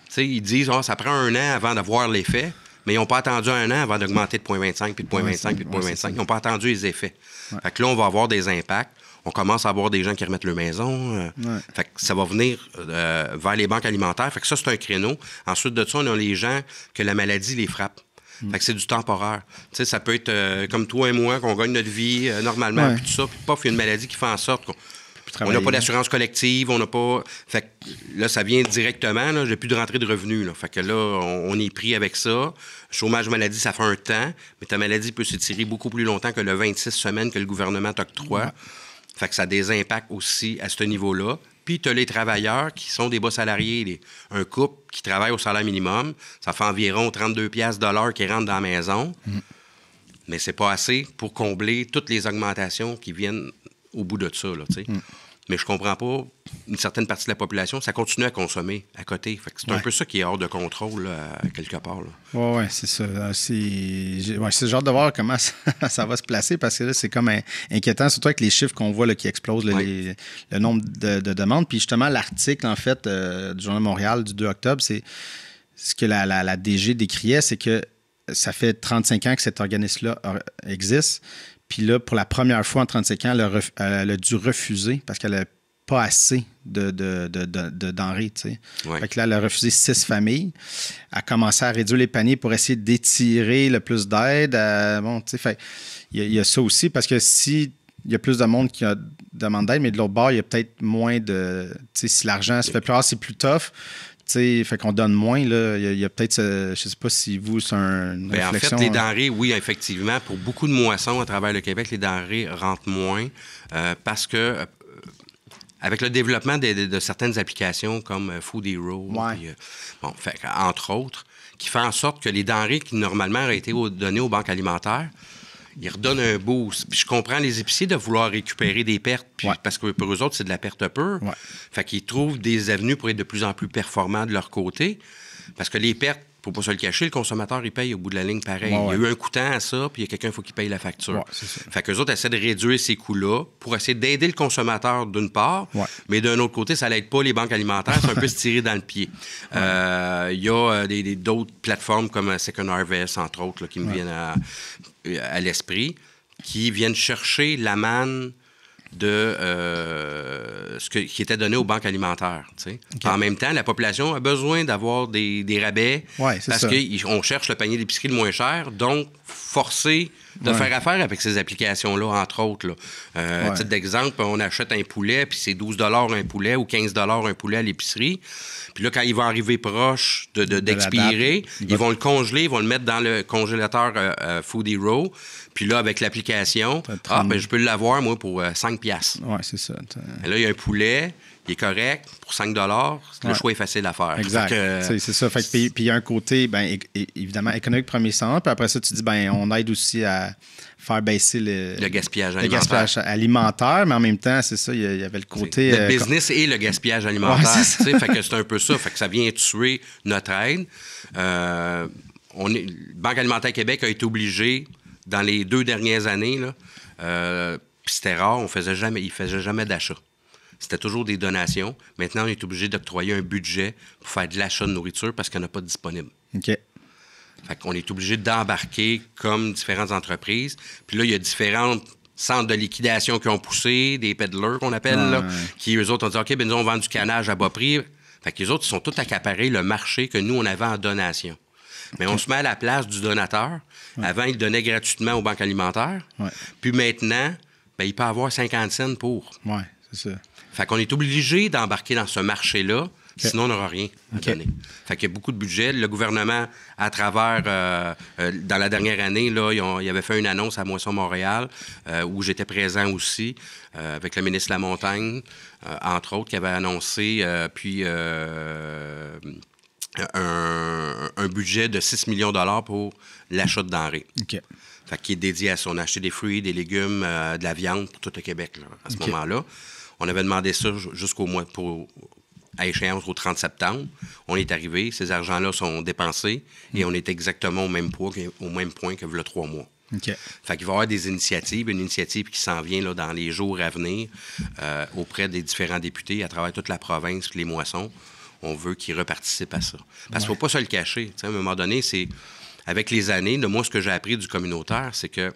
sais, ils disent, ça prend 1 an avant d'avoir l'effet. Mais ils n'ont pas attendu 1 an avant d'augmenter de 0,25, puis de 0,25, puis de 0,25. Ils n'ont pas attendu les effets. Fait que là, on va avoir des impacts. On commence à avoir des gens qui remettent leur maison. Fait que ça va venir vers les banques alimentaires. Fait que ça, c'est un créneau. Ensuite de ça, on a les gens que la maladie les frappe. Fait que c'est du temporaire. Tu sais, ça peut être comme toi et moi, qu'on gagne notre vie normalement, puis tout ça, puis paf, il y a une maladie qui fait en sorte qu'on n'a pas d'assurance collective, on n'a pas... Fait que là, ça vient directement, là, j'ai plus de rentrée de revenus, là. Fait que là, on est pris avec ça. Chômage maladie, ça fait un temps, mais ta maladie peut s'étirer beaucoup plus longtemps que le 26 semaines que le gouvernement t'octroie. Fait que ça a des impacts aussi à ce niveau-là. Puis tu as les travailleurs qui sont des bas salariés. Un couple qui travaille au salaire minimum, ça fait environ 32$ qui rentrent dans la maison. Mais c'est pas assez pour combler toutes les augmentations qui viennent au bout de ça, là, tu sais. Mais je comprends pas, une certaine partie de la population, ça continue à consommer à côté. Fait que c'est un peu ça qui est hors de contrôle, là, quelque part. Oui, c'est ça. C'est le genre de voir comment ça va se placer, parce que là, c'est comme inquiétant, surtout avec les chiffres qu'on voit là, qui explosent, le nombre de demandes. Puis justement, l'article, en fait, du Journal de Montréal du 2 octobre, c'est ce que la DG décriait, c'est que ça fait 35 ans que cet organisme-là existe. Puis là, pour la première fois en 35 ans, elle a dû refuser parce qu'elle n'a pas assez de denrées. Tu sais. Fait que là, elle a refusé 6 familles. Elle a commencé à réduire les paniers pour essayer d'étirer le plus d'aide. Bon, tu sais, fait il y a ça aussi, parce que si il y a plus de monde qui demande d'aide, mais de l'autre bord, il y a peut-être moins de... Tu sais, si l'argent se fait plus rare, c'est plus tough. T'sais, fait qu'on donne moins, là. Il y a peut-être, je sais pas si vous, c'est une réflexion. En fait, les denrées, oui, effectivement, pour beaucoup de moissons à travers le Québec, les denrées rentrent moins parce que avec le développement de certaines applications comme Food Hero, entre autres, qui fait en sorte que les denrées qui normalement auraient été données aux banques alimentaires, ils redonnent un boost. Puis je comprends les épiciers de vouloir récupérer des pertes, parce que pour eux autres, c'est de la perte pure. Fait qu'ils trouvent des avenues pour être de plus en plus performants de leur côté. Parce que les pertes, faut pas se le cacher, le consommateur, il paye au bout de la ligne pareil. Il y a eu un coûtant à ça, puis il y a quelqu'un, il faut qu'il paye la facture. Fait qu'eux autres essaient de réduire ces coûts-là pour essayer d'aider le consommateur d'une part, mais d'un autre côté, ça n'aide pas les banques alimentaires, c'est un peu se tirer dans le pied. Il y a d'autres plateformes comme Second Harvest, entre autres, là, qui me viennent à l'esprit, qui viennent chercher la manne de qui était donné aux banques alimentaires. Okay. En même temps, la population a besoin d'avoir des rabais parce qu'on cherche le panier d'épicerie le moins cher, donc forcé de faire affaire avec ces applications-là, entre autres. Là. Titre d'exemple, on achète un poulet, puis c'est 12 un poulet ou 15 un poulet à l'épicerie. Puis là, quand il va arriver proche d'expirer, ils vont le congeler, ils vont le mettre dans le congélateur Food Hero. Puis là, avec l'application, je peux l'avoir, moi, pour 5 $. Oui, c'est ça. Et là, il y a un poulet, il est correct, pour 5 $. Le choix est facile à faire. Exact. C'est ça. Puis il y a un côté, évidemment, économique premier sens. Puis après ça, tu dis, on aide aussi à faire baisser le gaspillage alimentaire. Mais en même temps, c'est ça, il y avait le côté... Le business et le gaspillage alimentaire. Fait que c'est un peu ça. Fait que ça vient tuer notre aide. Banque alimentaire Québec a été obligée, dans les 2 dernières années, puis c'était rare, il ne faisait jamais d'achat. C'était toujours des donations. Maintenant, on est obligé d'octroyer un budget pour faire de l'achat de nourriture parce qu'il n'y en a pas de disponible. OK. Fait qu'on est obligé d'embarquer comme différentes entreprises. Puis là, il y a différents centres de liquidation qui ont poussé, des peddlers qu'on appelle, qui, eux autres, ont dit « OK, nous, on vend du canage à bas prix. » Fait que les autres, ils sont tous accaparés le marché que nous, on avait en donation. Mais on se met à la place du donateur. Avant, il donnait gratuitement aux banques alimentaires. Puis maintenant, il peut avoir 50 cents pour. Oui, c'est ça. Fait qu'on est obligé d'embarquer dans ce marché-là, sinon on n'aura rien à donner. Fait qu'il y a beaucoup de budget. Le gouvernement, à travers, dans la dernière année, là, il avait fait une annonce à Moisson Montréal, où j'étais présent aussi, avec le ministre Lamontagne, entre autres, qui avait annoncé, un budget de 6 millions de $, pour l'achat de denrées. OK. Fait qu'il est dédié à ça. On a acheté des fruits, des légumes, de la viande pour tout le Québec, là, à ce moment-là. On avait demandé ça jusqu'au mois à échéance au 30 septembre. On est arrivé, ces argents-là sont dépensés et on est exactement au même point que le 3 mois. Okay. Fait qu'il va y avoir des initiatives, une initiative qui s'en vient là, dans les jours à venir auprès des différents députés à travers toute la province, les moissons. On veut qu'ils reparticipent à ça. Parce qu'il ne faut pas se le cacher. T'sais, à un moment donné, c'est avec les années, moi, ce que j'ai appris du communautaire, c'est que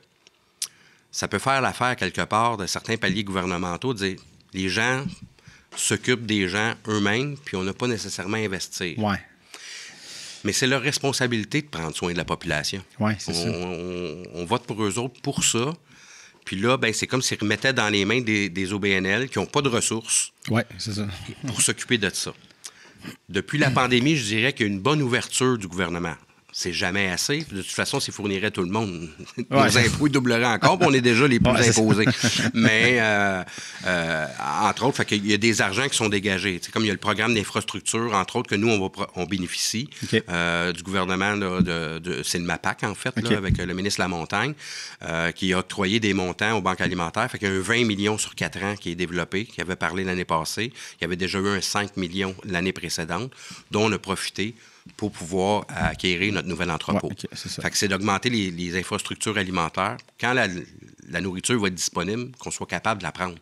ça peut faire l'affaire quelque part de certains paliers gouvernementaux, de dire les gens s'occupent des gens eux-mêmes, puis on n'a pas nécessairement à investir. Ouais. Mais c'est leur responsabilité de prendre soin de la population. Oui, c'est ça. On vote pour eux autres pour ça. Puis là, c'est comme s'ils remettaient dans les mains des OBNL qui n'ont pas de ressources c'est ça. pour s'occuper de ça. Depuis la pandémie, je dirais qu'il y a une bonne ouverture du gouvernement. C'est jamais assez. De toute façon, s'il fournirait tout le monde, nos impôts doubleraient encore, puis on est déjà les plus imposés. Mais, entre autres, il y a des argents qui sont dégagés. C'est comme il y a le programme d'infrastructure, entre autres, que nous, on bénéficie du gouvernement, c'est le MAPAC, en fait, là, avec le ministre Lamontagne, qui a octroyé des montants aux banques alimentaires. Fait qu'il y a un 20 millions sur 4 ans qui est développé, qui avait parlé l'année passée. Il y avait déjà eu un 5 millions l'année précédente, dont on a profité pour pouvoir acquérir notre nouvel entrepôt. Fait que c'est d'augmenter les infrastructures alimentaires. Quand la nourriture va être disponible, qu'on soit capable de la prendre.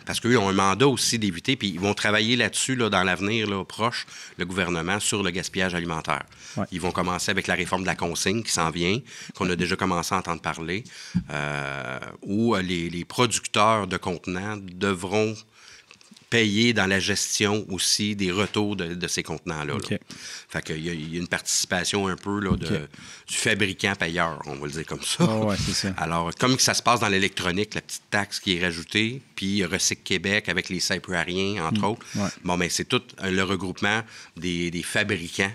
Parce qu'eux ont un mandat aussi d'éviter, puis ils vont travailler là-dessus dans l'avenir proche, le gouvernement, sur le gaspillage alimentaire. Ils vont commencer avec la réforme de la consigne qui s'en vient, qu'on a déjà commencé à entendre parler, où les producteurs de contenants devront payer dans la gestion aussi des retours de ces contenants-là. Fait qu'il y a une participation un peu là, du fabricant payeur, on va le dire comme ça. C'est ça. Alors, comme ça se passe dans l'électronique, la petite taxe qui est rajoutée, puis Recycle Québec avec les Cypruariens, entre autres, c'est tout le regroupement des fabricants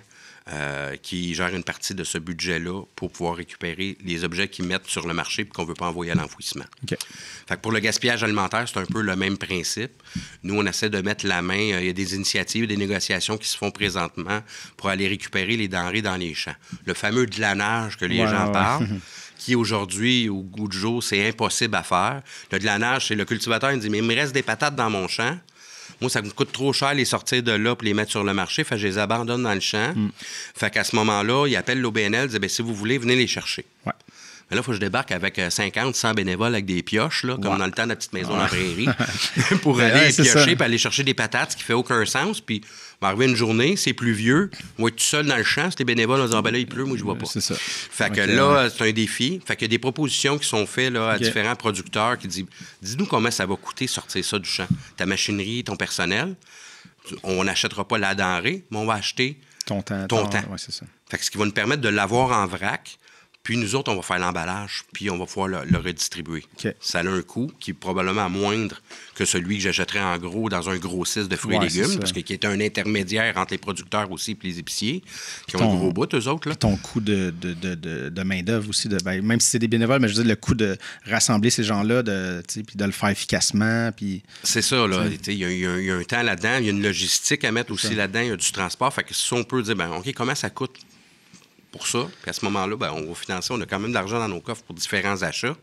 qui gèrent une partie de ce budget-là pour pouvoir récupérer les objets qu'ils mettent sur le marché et qu'on ne veut pas envoyer à l'enfouissement. Fait que pour le gaspillage alimentaire, c'est un peu le même principe. Nous, on essaie de mettre la main. Il y a des initiatives, des négociations qui se font présentement pour aller récupérer les denrées dans les champs. Le fameux glanage que les gens parlent, qui aujourd'hui, au goût du jour, c'est impossible à faire. Le glanage, c'est le cultivateur qui dit « Mais il me reste des patates dans mon champ. » Moi, ça me coûte trop cher les sortir de là pour les mettre sur le marché. Fait que je les abandonne dans le champ. Fait qu'à ce moment-là, ils appellent l'OBNL, ils disent « Si vous voulez, venez les chercher. » Mais là, il faut que je débarque avec 50, 100 bénévoles avec des pioches, là, comme dans le temps de la petite maison dans la prairie, pour aller piocher puis aller chercher des patates, ce qui fait aucun sens. Puis, va arriver une journée, c'est pluvieux, on va être tout seul dans le champ, les bénévoles vont dire, ben là, il pleut, moi, je vois pas. C'est ça. Fait que là, c'est un défi. Fait qu'il y a des propositions qui sont faites là, à différents producteurs qui disent, dis-nous comment ça va coûter sortir ça du champ. Ta machinerie, ton personnel, on n'achètera pas la denrée, mais on va acheter ton temps. Ouais, c'est ça. Fait que ce qui va nous permettre de l'avoir en vrac, puis nous autres, on va faire l'emballage, puis on va pouvoir le redistribuer. Okay. Ça a un coût qui est probablement moindre que celui que j'achèterais en gros dans un grossiste de fruits et légumes, parce qu'il est un intermédiaire entre les producteurs aussi et les épiciers, qui ont un gros bout, eux autres. Là. Ton coût de main-d'œuvre aussi, même si c'est des bénévoles, mais je veux dire, le coût de rassembler ces gens-là, puis de le faire efficacement. Puis, c'est ça, là. Il y a un temps là-dedans, il y a une logistique à mettre aussi là-dedans, il y a du transport. Fait que si on peut dire, OK, comment ça coûte pour ça? Puis à ce moment-là, on va financer, on a quand même de l'argent dans nos coffres pour différents achats.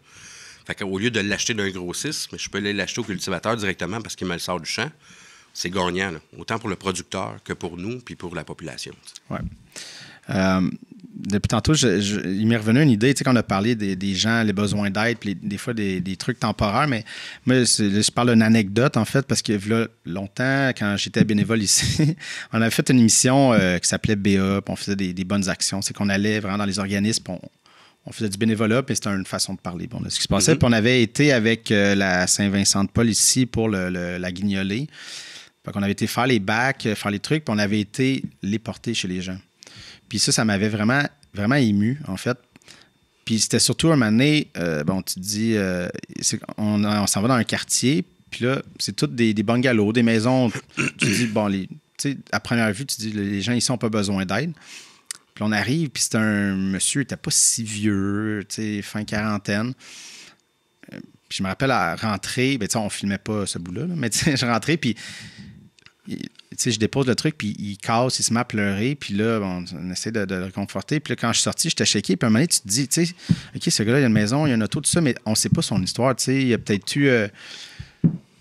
Fait qu'au lieu de l'acheter d'un grossiste, mais je peux aller l'acheter au cultivateur directement parce qu'il me le sort du champ. C'est gagnant, là. Autant pour le producteur que pour nous puis pour la population. Oui. Depuis tantôt, il m'est revenu une idée, tu sais, qu'on a parlé des gens, les besoins d'aide, puis des fois des trucs temporaires, mais moi, je parle d'une anecdote, en fait, parce que là, longtemps, quand j'étais bénévole ici, on avait fait une émission qui s'appelait BA, puis on faisait des bonnes actions. C'est qu'on allait vraiment dans les organismes, puis on faisait du bénévolat, puis c'était une façon de parler de ce qui se passait. Puis on avait été avec la Saint-Vincent-de-Paul ici pour la guignolée. Fait qu'on avait été faire les bacs, faire les trucs, puis on avait été les porter chez les gens. Puis ça m'avait vraiment, vraiment ému, en fait. Puis c'était surtout un moment donné, tu te dis, on s'en va dans un quartier, puis là, c'est toutes des bungalows, des maisons. Tu te dis, à première vue, tu te dis, les gens ici n'ont pas besoin d'aide. Puis on arrive, puis c'est un monsieur, il n'était pas si vieux, fin quarantaine. Puis je me rappelle à rentrer, on ne filmait pas ce bout-là, mais je rentrais, puis je dépose le truc, puis il casse, il se met à pleurer, puis là, on essaie de le réconforter. Puis là, quand je suis sorti, j'étais shaké, puis à un moment donné, tu te dis, OK, ce gars-là, il y a une maison, il y a une auto, tout ça, mais on ne sait pas son histoire, il y a peut-être eu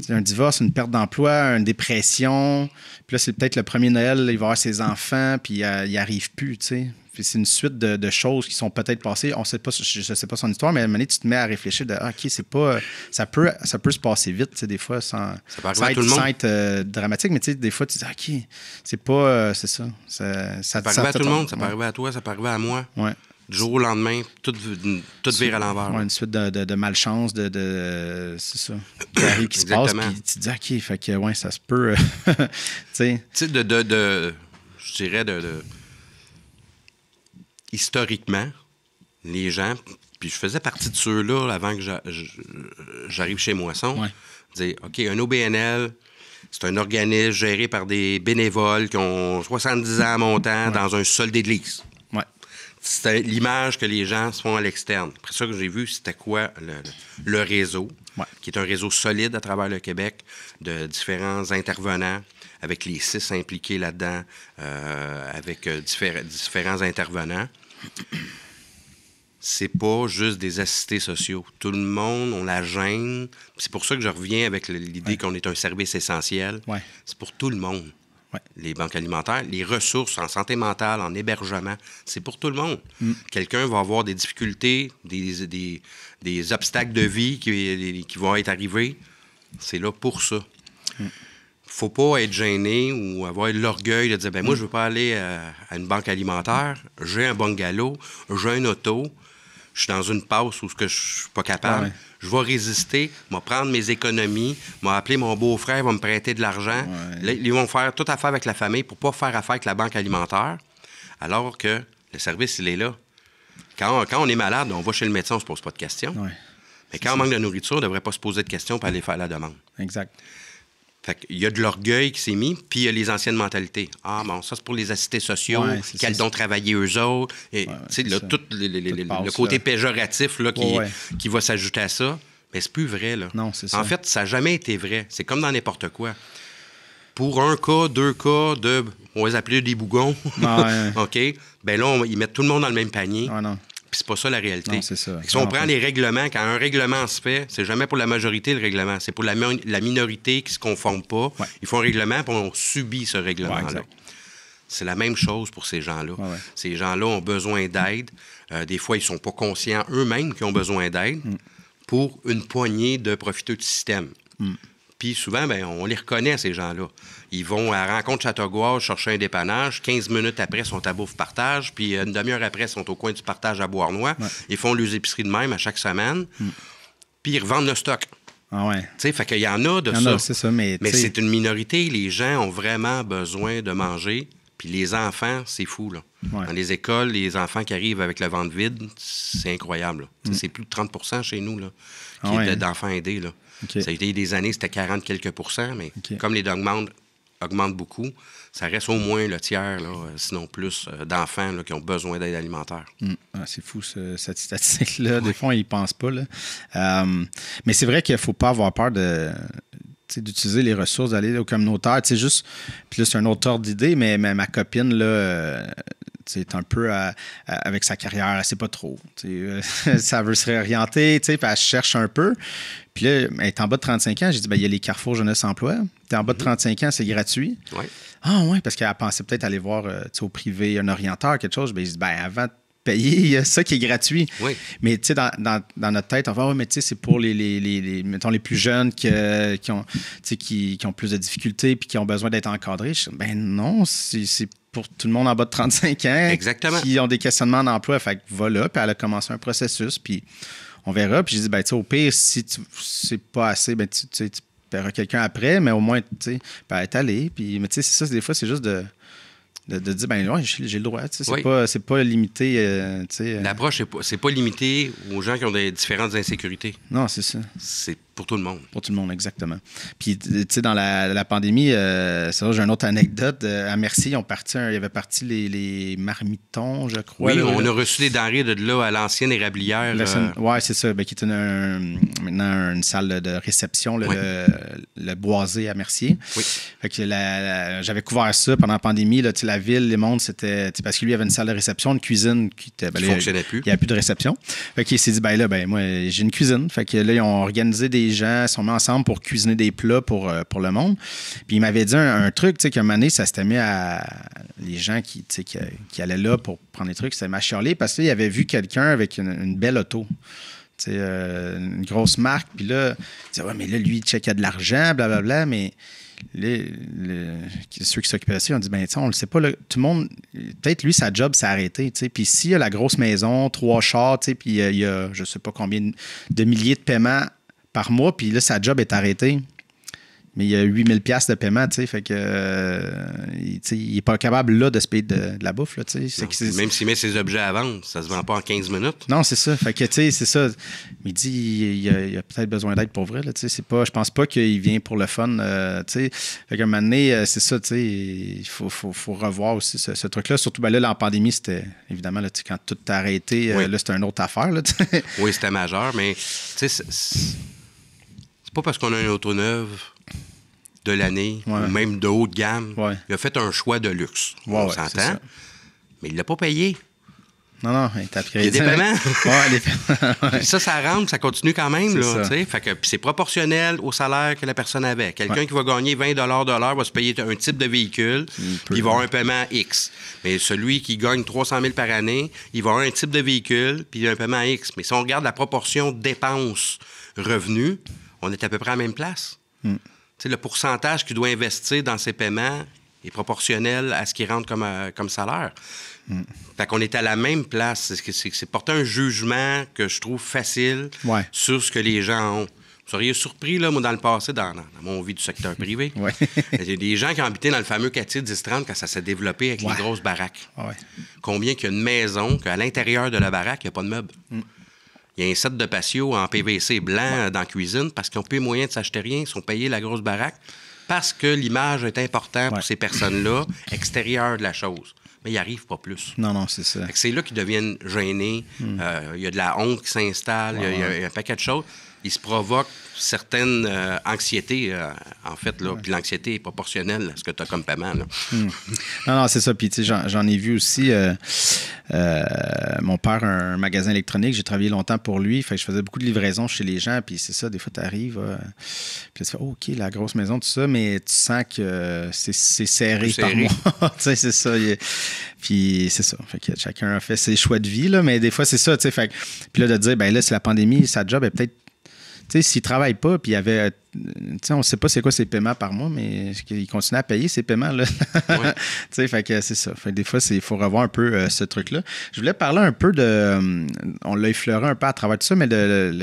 un divorce, une perte d'emploi, une dépression, puis là, c'est peut-être le premier Noël, il va avoir ses enfants, puis il n'y arrive plus, Puis c'est une suite de choses qui sont peut-être passées. On sait pas, je ne sais pas son histoire, mais à un moment donné, tu te mets à réfléchir de OK, c'est pas. Ça peut se passer vite, des fois, sans être dramatique, mais des fois, tu te dis OK, c'est pas. C'est ça. Ça peut arriver à tout le monde, ça peut arriver à toi, ça peut arriver à moi. Ouais. Du jour au lendemain, tout vire à l'envers. Ouais, une suite de malchance, c'est ça. Qui se passe, puis tu te dis OK, fait que ouais, ça se peut. Tu sais, je dirais historiquement, les gens, puis je faisais partie de ceux-là avant que j'arrive chez Moisson, dire, OK, un OBNL, c'est un organisme géré par des bénévoles qui ont 70 ans à montant dans un sol d'église. Ouais. C'était l'image que les gens se font à l'externe. Après ça que j'ai vu, c'était quoi le réseau, qui est un réseau solide à travers le Québec, de différents intervenants, avec les 6 impliqués là-dedans, avec différents intervenants. C'est pas juste des assistés sociaux. Tout le monde, on la gêne. C'est pour ça que je reviens avec l'idée qu'on est un service essentiel. Ouais. C'est pour tout le monde. Ouais. Les banques alimentaires, les ressources en santé mentale, en hébergement, c'est pour tout le monde. Quelqu'un va avoir des difficultés, des obstacles de vie qui vont être arrivés. C'est là pour ça. Faut pas être gêné ou avoir l'orgueil de dire moi, je veux pas aller à une banque alimentaire, j'ai un bungalow, j'ai un auto, je suis dans une passe où je suis pas capable. Je vais résister, je vais prendre mes économies, je vais appeler mon beau-frère, il va me prêter de l'argent. Là, ils vont faire toute affaire avec la famille pour pas faire affaire avec la banque alimentaire, alors que le service, il est là. Quand on est malade, on va chez le médecin, on se pose pas de questions. Mais quand on manque de nourriture, on ne devrait pas se poser de questions pour aller faire la demande. Exact. Fait qu'il y a de l'orgueil qui s'est mis, puis il y a les anciennes mentalités. Ah, bon, ça, c'est pour les assistés sociaux, qui ont travaillé eux autres. Et, tu sais, tout le côté péjoratif là, qui va s'ajouter à ça, mais c'est plus vrai, là. Non, c'est ça. En fait, ça n'a jamais été vrai. C'est comme dans n'importe quoi. Pour un cas, 2 cas on va les appeler des bougons, OK? Bien là, ils mettent tout le monde dans le même panier. Ah non. Puis c'est pas ça la réalité. Non, c'est ça. Si on prend les règlements, quand un règlement se fait, c'est jamais pour la majorité le règlement, c'est pour la minorité qui se conforme pas. Ils font un règlement puis on subit ce règlement-là. C'est la même chose pour ces gens-là. Ouais. Ces gens-là ont besoin d'aide. Des fois, ils ne sont pas conscients eux-mêmes qu'ils ont besoin d'aide pour une poignée de profiteux du système. Puis souvent, on les reconnaît, ces gens-là. Ils vont à la rencontre Châteauguay chercher un dépannage. 15 minutes après, ils sont à Bouffe Partage. Puis une demi-heure après, ils sont au coin du Partage à Beauharnois. Ouais. Ils font leurs épiceries de même à chaque semaine. Puis ils revendent le stock. Ah ouais. Tu sais, fait qu'il y en a de ça. C'est ça, mais c'est une minorité. Les gens ont vraiment besoin de manger. Puis les enfants, c'est fou, là. Ouais. Dans les écoles, les enfants qui arrivent avec le ventre vide, c'est incroyable. C'est plus de 30 chez nous, là, d'enfants aidés, là. Okay. Ça a été des années, c'était 40 quelques %, mais comme les demandes augmentent beaucoup, ça reste au moins le tiers, là, sinon plus, d'enfants là, qui ont besoin d'aide alimentaire. Ah, c'est fou, cette statistique-là. Des fois, ils n'y pensent pas. Là. Mais c'est vrai qu'il ne faut pas avoir peur d'utiliser les ressources, d'aller au communautaire. Juste, puis là, c'est un autre ordre d'idée, mais ma copine, là, est un peu avec sa carrière, elle ne sait pas trop. Ça veut se réorienter, puis elle cherche un peu. Puis là, elle est en bas de 35 ans. J'ai dit, il y a les Carrefour Jeunesse Emploi. Tu es en bas de 35 ans, c'est gratuit. Oui. Ah oui, parce qu'elle pensait peut-être aller voir au privé un orienteur, quelque chose. J'ai dit, avant de payer, il y a ça qui est gratuit. Oui. Mais tu sais, dans notre tête, on va mais tu sais, c'est pour mettons, les plus jeunes qui ont plus de difficultés puis qui ont besoin d'être encadrés. Je dis, non, c'est pour tout le monde en bas de 35 ans. Exactement. Qui ont des questionnements d'emploi. Fait que voilà, puis elle a commencé un processus, puis on verra. Puis j'ai dit, au pire, si c'est pas assez, tu paieras quelqu'un après, mais au moins, tu sais, elle est allée. Puis, mais tu sais, c'est ça, des fois, c'est juste de dire, ouais, j'ai le droit. C'est pas limité. L'approche, c'est pas limité aux gens qui ont des différentes insécurités. Non, c'est ça. C'est pour tout le monde. Pour tout le monde, exactement. Puis, tu sais, dans la pandémie, c'est vrai, j'ai une autre anecdote. À Mercier, il y avait parti les marmitons, je crois. Oui, on a reçu des denrées de là à l'ancienne érablière. Oui, c'est ça. Qui est maintenant une salle de réception, le Boisé à Mercier. Oui. Fait que j'avais couvert ça pendant la pandémie. Là, la ville, les mondes, c'était... Parce que lui, il avait une salle de réception, une cuisine qui ne fonctionnait plus. Il n'y avait plus de réception. Fait qu'il s'est dit, moi, j'ai une cuisine. Fait que là, ils ont organisé des gens, ils sont mis ensemble pour cuisiner des plats pour le monde. Puis il m'avait dit un truc, qu'à un moment donné, ça s'était mis à... Les gens qui allaient là pour prendre des trucs, c'était à chialer parce qu'il avait vu quelqu'un avec une belle auto. Une grosse marque. Puis là, il disait, mais là, lui, il checkait de l'argent, blablabla, mais... ceux qui s'occupaient de ça, ils ont dit, on le sait pas, là, tout le monde, peut-être lui, sa job s'est arrêtée. Puis s'il y a la grosse maison, 3 chars, puis il y a je sais pas combien de milliers de paiements par mois, puis là, sa job est arrêtée. Mais il y a 8000 $, de paiement, fait que il n'est pas capable là de se payer de la bouffe. Là, même s'il met ses objets à vendre, ça se vend pas en 15 minutes. Non, c'est ça. Fait que c'est ça. Mais il dit il a peut-être besoin d'aide pour vrai. Là, je pense pas qu'il vient pour le fun. Fait qu'à un moment donné, c'est ça, il faut revoir aussi ce truc-là. Surtout là, en pandémie, c'était évidemment là, quand tout a arrêté, là, c'était une autre affaire. Là, oui, c'était majeur, mais c'est pas parce qu'on a une auto neuve de l'année, ou même de haut de gamme. Ouais. Il a fait un choix de luxe. On s'entend. Mais il ne l'a pas payé. Non, il t'a pris. Il y a des paiements. Ça rentre, ça continue quand même. Là, fait que c'est proportionnel au salaire que la personne avait. Quelqu'un qui va gagner 20 $ de l'heure va se payer un type de véhicule, puis il va avoir un paiement X. Mais celui qui gagne 300 000 par année, il va avoir un type de véhicule, puis il a un paiement X. Mais si on regarde la proportion dépenses-revenus, on est à peu près à la même place. Le pourcentage qu'il doit investir dans ses paiements est proportionnel à ce qui rentre comme salaire. Fait qu'on est à la même place. C'est porter un jugement que je trouve facile sur ce que les gens ont. Vous seriez surpris, là, moi, dans le passé, dans mon vie du secteur privé. Il y a des gens qui ont habité dans le fameux quartier 10-30 quand ça s'est développé avec les grosses baraques. Combien qu'il y a une maison qu'à l'intérieur de la baraque, il n'y a pas de meubles. Il y a un set de patio en PVC blanc dans la cuisine parce qu'ils n'ont plus les moyens de s'acheter rien. Ils sont payés la grosse baraque parce que l'image est importante pour ces personnes-là, extérieures de la chose. Mais ils n'y arrivent pas plus. Non, c'est ça. C'est là qu'ils deviennent gênés. Il y a de la honte qui s'installe. Il y a un paquet de choses. il se provoque certaines anxiétés, en fait, là. Puis l'anxiété est proportionnelle à ce que tu as comme paiement, là. Non, c'est ça. Puis, tu sais, j'en ai vu aussi. Mon père a un magasin électronique. J'ai travaillé longtemps pour lui. Fait que je faisais beaucoup de livraisons chez les gens. Puis, c'est ça, des fois, tu arrives. Puis, tu fais, oh, OK, la grosse maison, tout ça. Mais tu sens que c'est serré par mois. Tu sais, c'est ça. Puis, c'est ça. Fait que chacun a fait ses choix de vie, là. Mais des fois, c'est ça, tu sais. Fait que, puis là, de dire, ben là, c'est la pandémie, sa job est peut-être. Tu sais, s'il ne travaille pas, puis il y avait. Tu sais, on ne sait pas c'est quoi ses paiements par mois, mais il continue à payer ses paiements, là. Ouais. Tu sais, fait que c'est ça. Fait que des fois, il faut revoir un peu ce truc-là. Je voulais parler un peu de. On l'a effleuré un peu à travers tout ça, mais de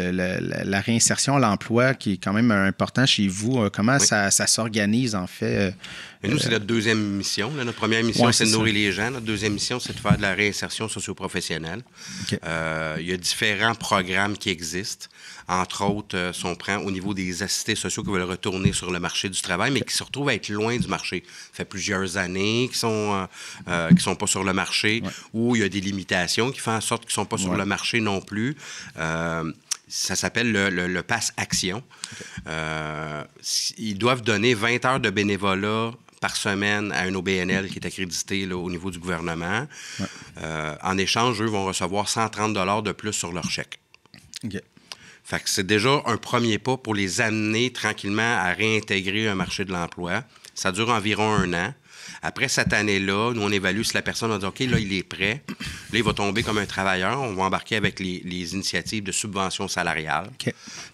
la réinsertion à l'emploi, qui est quand même important chez vous. Comment ça s'organise, en fait? Mais nous, c'est notre deuxième mission. Là. Notre première mission, c'est de nourrir les gens. Notre deuxième mission, c'est de faire de la réinsertion socio-professionnelle. Okay. Il y a différents programmes qui existent. Entre autres, si on prend au niveau des assistés sociaux qui veulent retourner sur le marché du travail, mais qui se retrouvent à être loin du marché. Ça fait plusieurs années qu'ils sont pas sur le marché, ou il y a des limitations qui font en sorte qu'ils ne sont pas sur le marché non plus. Ça s'appelle le Pass Action. Ils doivent donner 20 heures de bénévolat par semaine à un OBNL qui est accrédité là, au niveau du gouvernement. En échange, eux vont recevoir 130 $ de plus sur leur chèque. OK. Fait que c'est déjà un premier pas pour les amener tranquillement à réintégrer un marché de l'emploi. Ça dure environ 1 an. Après cette année-là, nous, on évalue si la personne va dire « OK, là, il est prêt. » Là, il va tomber comme un travailleur. On va embarquer avec les initiatives de subvention salariale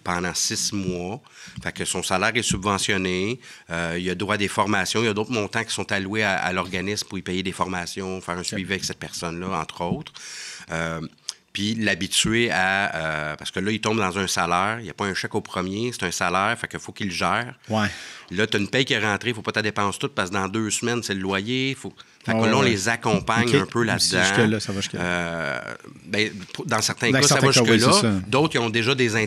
pendant 6 mois. Fait que son salaire est subventionné. Il a droit à des formations. Il y a d'autres montants qui sont alloués à l'organisme pour y payer des formations, faire un suivi avec cette personne-là, entre autres. Puis l'habituer à... parce que là, il tombe dans un salaire. Il n'y a pas un chèque au premier, c'est un salaire, fait qu'il faut qu'il le gère. Ouais. Là, tu as une paye qui est rentrée, il ne faut pas que tu dépenses toute parce que dans 2 semaines, c'est le loyer. Fait que là, on les accompagne un peu là-dedans. Jusque-là, ça va jusque-là. Dans certains cas, ça va jusque-là. D'autres, ils ont déjà des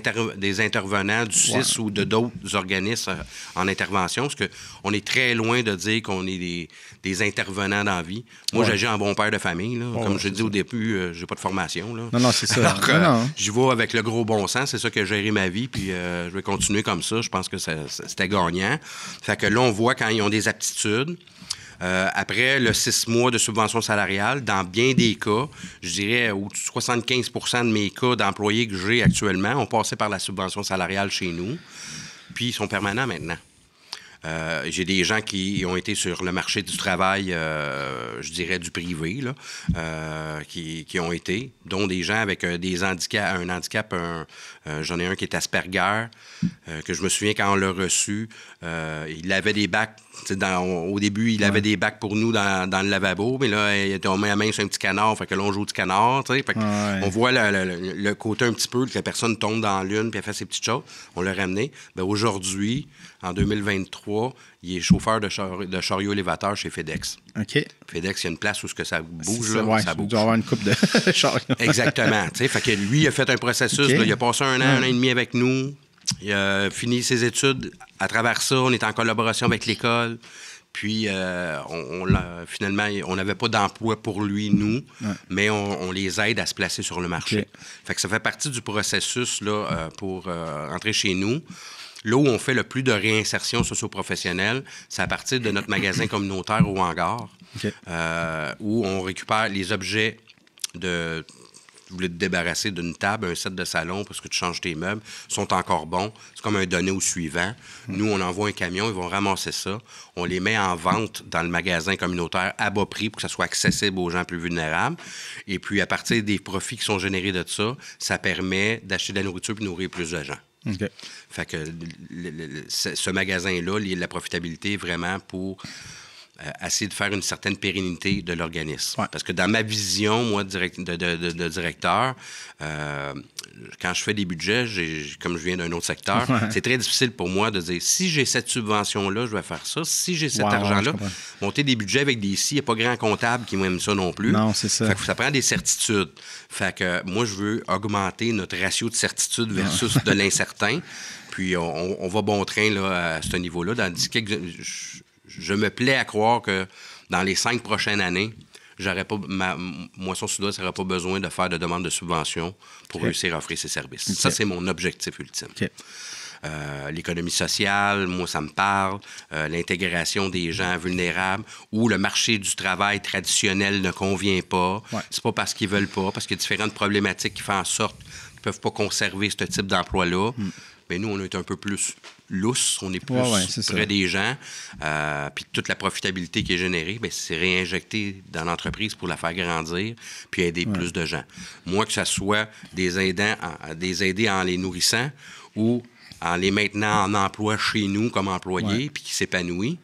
intervenants du CIS ou de d'autres organismes en intervention, parce qu'on est très loin de dire qu'on est des intervenants dans la vie. Moi, j'agis en bon père de famille. Là. Comme je l'ai dit au début, j'ai pas de formation. Là. Non, c'est ça. Alors, j'y vais avec le gros bon sens. C'est ça que j'ai géré ma vie, puis je vais continuer comme ça. Je pense que c'était gagnant. Fait que là, on voit quand ils ont des aptitudes. Après le 6 mois de subvention salariale, dans bien des cas, je dirais au-dessus de 75 % de mes cas d'employés que j'ai actuellement ont passé par la subvention salariale chez nous, puis ils sont permanents maintenant. J'ai des gens qui ont été sur le marché du travail, je dirais du privé, là, qui ont été, dont des gens avec un handicap, j'en ai un qui est Asperger, que je me souviens quand on l'a reçu, il avait des bacs, au début, il avait des bacs pour nous dans le lavabo, mais là, il était mis la main sur un petit canard, fait que là, on joue au petit canard, tu sais, on voit le côté un petit peu que la personne tombe dans l'une puis elle fait ses petites choses. On l'a ramené. Bien, aujourd'hui, en 2023, il est chauffeur de chariot élévateur chez FedEx. OK. FedEx, il y a une place où ça bouge. Ça bouge. Il doit avoir une coupe de chariot. Exactement. Fait que lui, il a fait un processus. Là, il a passé un an et demi avec nous. Il a fini ses études. À travers ça, on est en collaboration avec l'école. Puis, finalement, on n'avait pas d'emploi pour lui, nous, mais on les aide à se placer sur le marché. Okay. Fait que ça fait partie du processus là, pour entrer chez nous. Là où on fait le plus de réinsertion socio-professionnelle, c'est à partir de notre magasin communautaire au hangar, où on récupère les objets de... Vous voulez te débarrasser d'une table, un set de salon parce que tu changes tes meubles, sont encore bons. C'est comme un donné au suivant. Nous, on envoie un camion, ils vont ramasser ça. On les met en vente dans le magasin communautaire à bas prix pour que ça soit accessible aux gens plus vulnérables. Et puis, à partir des profits qui sont générés de ça, ça permet d'acheter de la nourriture et de nourrir plus de gens. Okay. Fait que ce magasin-là, la profitabilité est vraiment pour essayer de faire une certaine pérennité de l'organisme. Ouais. Parce que dans ma vision, moi, de directeur, quand je fais des budgets, comme je viens d'un autre secteur, c'est très difficile pour moi de dire, si j'ai cette subvention-là, je vais faire ça. Si j'ai cet argent-là, monter des budgets avec des si, il n'y a pas grand comptable qui m'aime ça non plus. Non, c'est ça. Fait que ça prend des certitudes. Fait que moi, je veux augmenter notre ratio de certitude versus de l'incertain. Puis on va bon train là, à ce niveau-là. Je me plais à croire que dans les 5 prochaines années, ma moisson sud-ouest n'aurait pas besoin de faire de demande de subvention pour réussir à offrir ses services. Ça, c'est mon objectif ultime. L'économie sociale, moi, ça me parle. L'intégration des gens vulnérables où le marché du travail traditionnel ne convient pas. C'est pas parce qu'ils veulent pas, parce qu'il y a différentes problématiques qui font en sorte qu'ils ne peuvent pas conserver ce type d'emploi-là. Mais nous, on est un peu plus lousse, on est plus près des gens. Puis toute la profitabilité qui est générée, c'est réinjecté dans l'entreprise pour la faire grandir puis aider plus de gens. Moi, que ce soit des aidés en les nourrissant ou en les maintenant en emploi chez nous comme employés puis qui s'épanouit,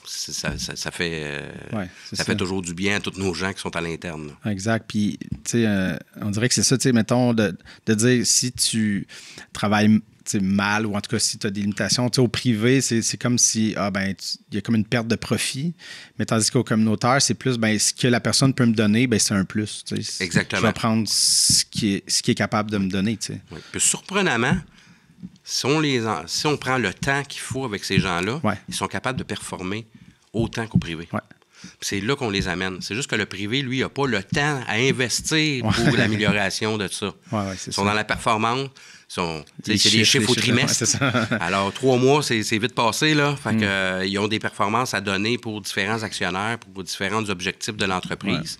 ça fait toujours du bien à tous nos gens qui sont à l'interne. Exact. Puis, tu sais, on dirait que c'est ça, tu sais, mettons, de dire si tu travailles mal ou en tout cas si tu as des limitations, tu sais, au privé, c'est comme si, il y a comme une perte de profit, mais tandis qu'au communautaire, c'est plus, ce que la personne peut me donner, c'est un plus. Tu sais. Exactement. Je vais prendre ce qui est capable de me donner, tu sais. Oui. Puis surprenamment, si on prend le temps qu'il faut avec ces gens-là, ils sont capables de performer autant qu'au privé. C'est là qu'on les amène. C'est juste que le privé, lui, n'a pas le temps à investir pour l'amélioration de ça. Ils sont dans la performance. C'est des chiffres au trimestre. Alors, 3 mois, c'est vite passé, là. Fait que, ils ont des performances à donner pour différents actionnaires, pour différents objectifs de l'entreprise.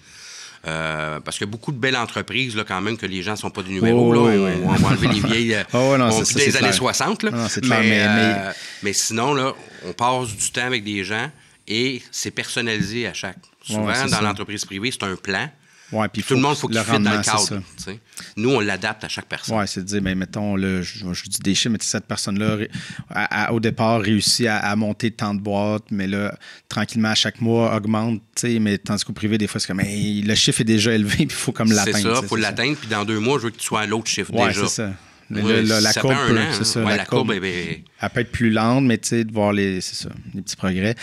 Parce qu'il y a beaucoup de belles entreprises, là, quand même, que les gens ne sont pas des numéros. On va enlever les vieilles des années 60. Là. Mais sinon, là, on passe du temps avec des gens et c'est personnalisé à chaque. Souvent, dans l'entreprise privée, c'est un plan. Puis tout le monde, il faut qu'il fitte dans le cadre. Nous, on l'adapte à chaque personne. C'est de dire, mettons, là, je dis des chiffres, mais cette personne-là, au départ, réussit à monter tant de boîtes, mais là, tranquillement, à chaque mois, augmente, mais tandis qu'au privé, des fois, c'est comme, le chiffre est déjà élevé, puis il faut comme l'atteindre. C'est ça, il faut l'atteindre, puis dans 2 mois, je veux que tu sois à l'autre chiffre déjà. C'est ça. La courbe, c'est ça. La courbe, elle peut être plus lente, mais tu sais, de voir les petits progrès.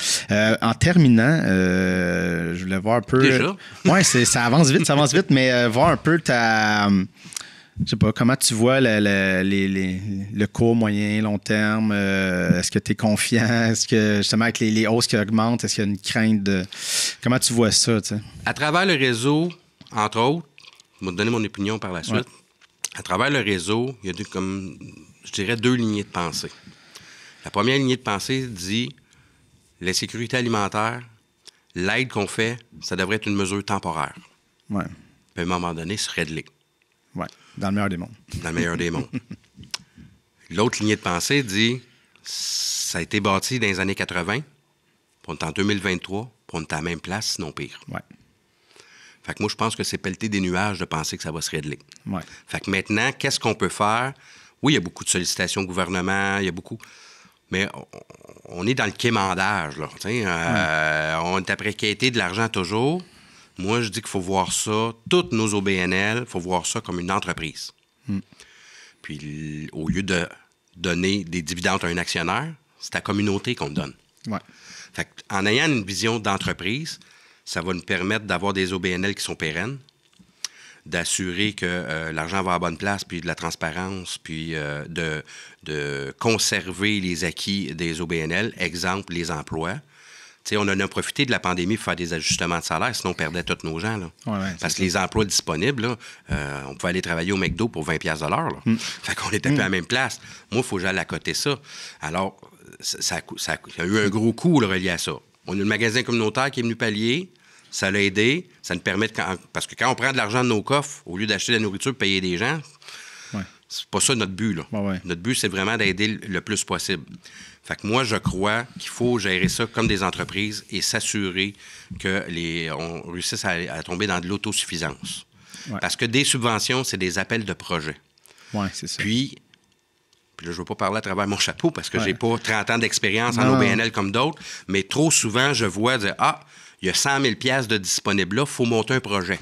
En terminant, je voulais voir un peu. Déjà? Oui, ça avance vite, mais voir un peu je sais pas, comment tu vois le court, moyen, long terme? Est-ce que tu es confiant? Est-ce que, justement, avec les hausses qui augmentent, est-ce qu'il y a une crainte de. Comment tu vois ça, tu sais? À travers le réseau, entre autres, je vais te donner mon opinion par la suite. À travers le réseau, il y a comme, je dirais, 2 lignées de pensée. La première lignée de pensée dit la sécurité alimentaire, l'aide qu'on fait, ça devrait être une mesure temporaire. Puis à un moment donné, se régler. Dans le meilleur des mondes. Dans le meilleur des mondes. L'autre lignée de pensée dit ça a été bâti dans les années 80, puis on est en 2023, puis on est à la même place, sinon pire. Fait que moi, je pense que c'est pelleter des nuages de penser que ça va se régler. Fait que maintenant, qu'est-ce qu'on peut faire? Oui, il y a beaucoup de sollicitations au gouvernement, il y a beaucoup... Mais on est dans le quémandage, là. On est après quêter de l'argent toujours. Moi, je dis qu'il faut voir ça, toutes nos OBNL, il faut voir ça comme une entreprise. Puis, au lieu de donner des dividendes à un actionnaire, c'est la communauté qu'on donne. Fait qu'en ayant une vision d'entreprise, ça va nous permettre d'avoir des OBNL qui sont pérennes, d'assurer que l'argent va à la bonne place, puis de la transparence, puis de conserver les acquis des OBNL. Exemple, les emplois. T'sais, on en a profité de la pandémie pour faire des ajustements de salaire, sinon on perdait tous nos gens. Là. Parce que les emplois disponibles, là, on pouvait aller travailler au McDo pour 20$ de l'heure. Fait qu'on était plus à la même place. Moi, il faut que j'aille à côté ça. Alors, ça a eu un gros coût là, relié à ça. On a le magasin communautaire qui est venu pallier. Ça l'a aidé. Ça nous permet parce que quand on prend de l'argent de nos coffres, au lieu d'acheter de la nourriture et payer des gens, c'est pas ça notre but. Là. Notre but, c'est vraiment d'aider le plus possible. Fait que moi, je crois qu'il faut gérer ça comme des entreprises et s'assurer qu'on réussisse à tomber dans de l'autosuffisance. Parce que des subventions, c'est des appels de projets. C'est ça. Puis là, je ne veux pas parler à travers mon chapeau parce que j'ai pas 30 ans d'expérience en OBNL comme d'autres, mais trop souvent, je vois dire « Ah, il y a 100 000$ de disponibles là, il faut monter un projet. »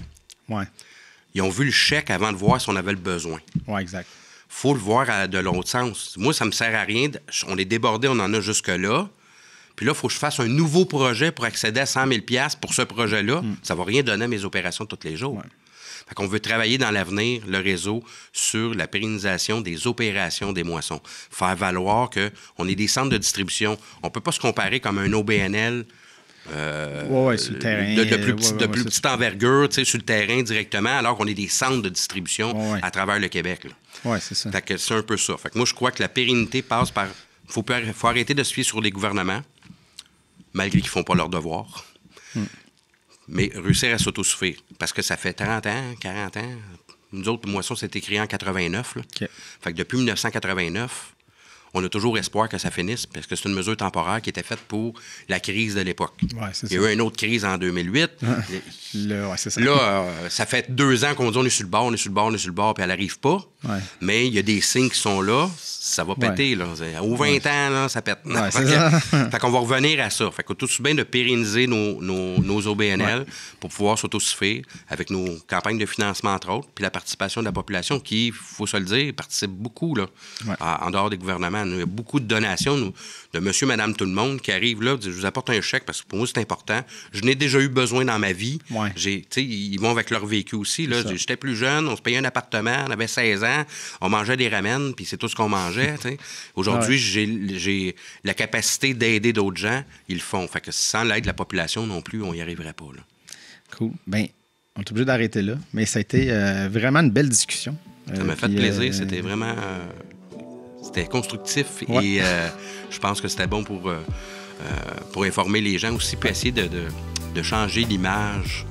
Ils ont vu le chèque avant de voir si on avait le besoin. Exact. Il faut le voir de l'autre sens. Moi, ça ne me sert à rien. On est débordé, on en a jusque-là. Puis là, il faut que je fasse un nouveau projet pour accéder à 100 000$ pour ce projet-là. Ça ne va rien donner à mes opérations tous les jours. Fait qu'on veut travailler dans l'avenir, le réseau, sur la pérennisation des opérations des moissons. Faire valoir qu'on est des centres de distribution. On ne peut pas se comparer comme un OBNL sur le terrain. De plus petite envergure, sur le terrain directement, alors qu'on est des centres de distribution à travers le Québec. Oui, c'est ça. Fait que c'est un peu ça. Fait que moi, je crois que la pérennité passe par... Faut arrêter de se fier sur les gouvernements, malgré qu'ils ne font pas leur devoir. Mais réussir à s'autosuffire. Parce que ça fait 30 ans, 40 ans. Nous autres, Moisson, c'était créé en 89. Là. Okay. Fait que depuis 1989, on a toujours espoir que ça finisse, parce que c'est une mesure temporaire qui était faite pour la crise de l'époque. Ouais, il y a eu une autre crise en 2008. Là, c'est ça. Là, ça fait 2 ans qu'on dit on est sur le bord, puis elle n'arrive pas. Ouais. Mais il y a des signes qui sont là, ça va péter. Là. Aux 20 ans, là, ça pète. Ouais, fait qu'on va revenir à ça. Fait qu'on tout bien de pérenniser nos OBNL pour pouvoir s'autosuffire avec nos campagnes de financement, entre autres, puis la participation de la population qui, il faut se le dire, participe beaucoup là, en dehors des gouvernements. Il y a beaucoup de donations de monsieur, madame, tout le monde qui arrivent là, disent, je vous apporte un chèque parce que pour moi, c'est important. Je n'ai déjà eu besoin dans ma vie. Ouais. Ils vont avec leur vécu aussi. Là. J'étais plus jeune, on se payait un appartement, on avait 16 ans, on mangeait des ramen, puis c'est tout ce qu'on mangeait. Aujourd'hui, j'ai la capacité d'aider d'autres gens, ils le font. Fait que sans l'aide de la population non plus, on n'y arriverait pas. Là. Cool. Bien, on est obligé d'arrêter là, mais ça a été vraiment une belle discussion. Ça m'a fait plaisir, c'était vraiment... C'était constructif et je pense que c'était bon pour informer les gens aussi, puis essayer de changer l'image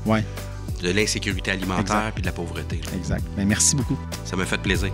de l'insécurité alimentaire et de la pauvreté. Exact. Bien, merci beaucoup. Ça m'a fait plaisir.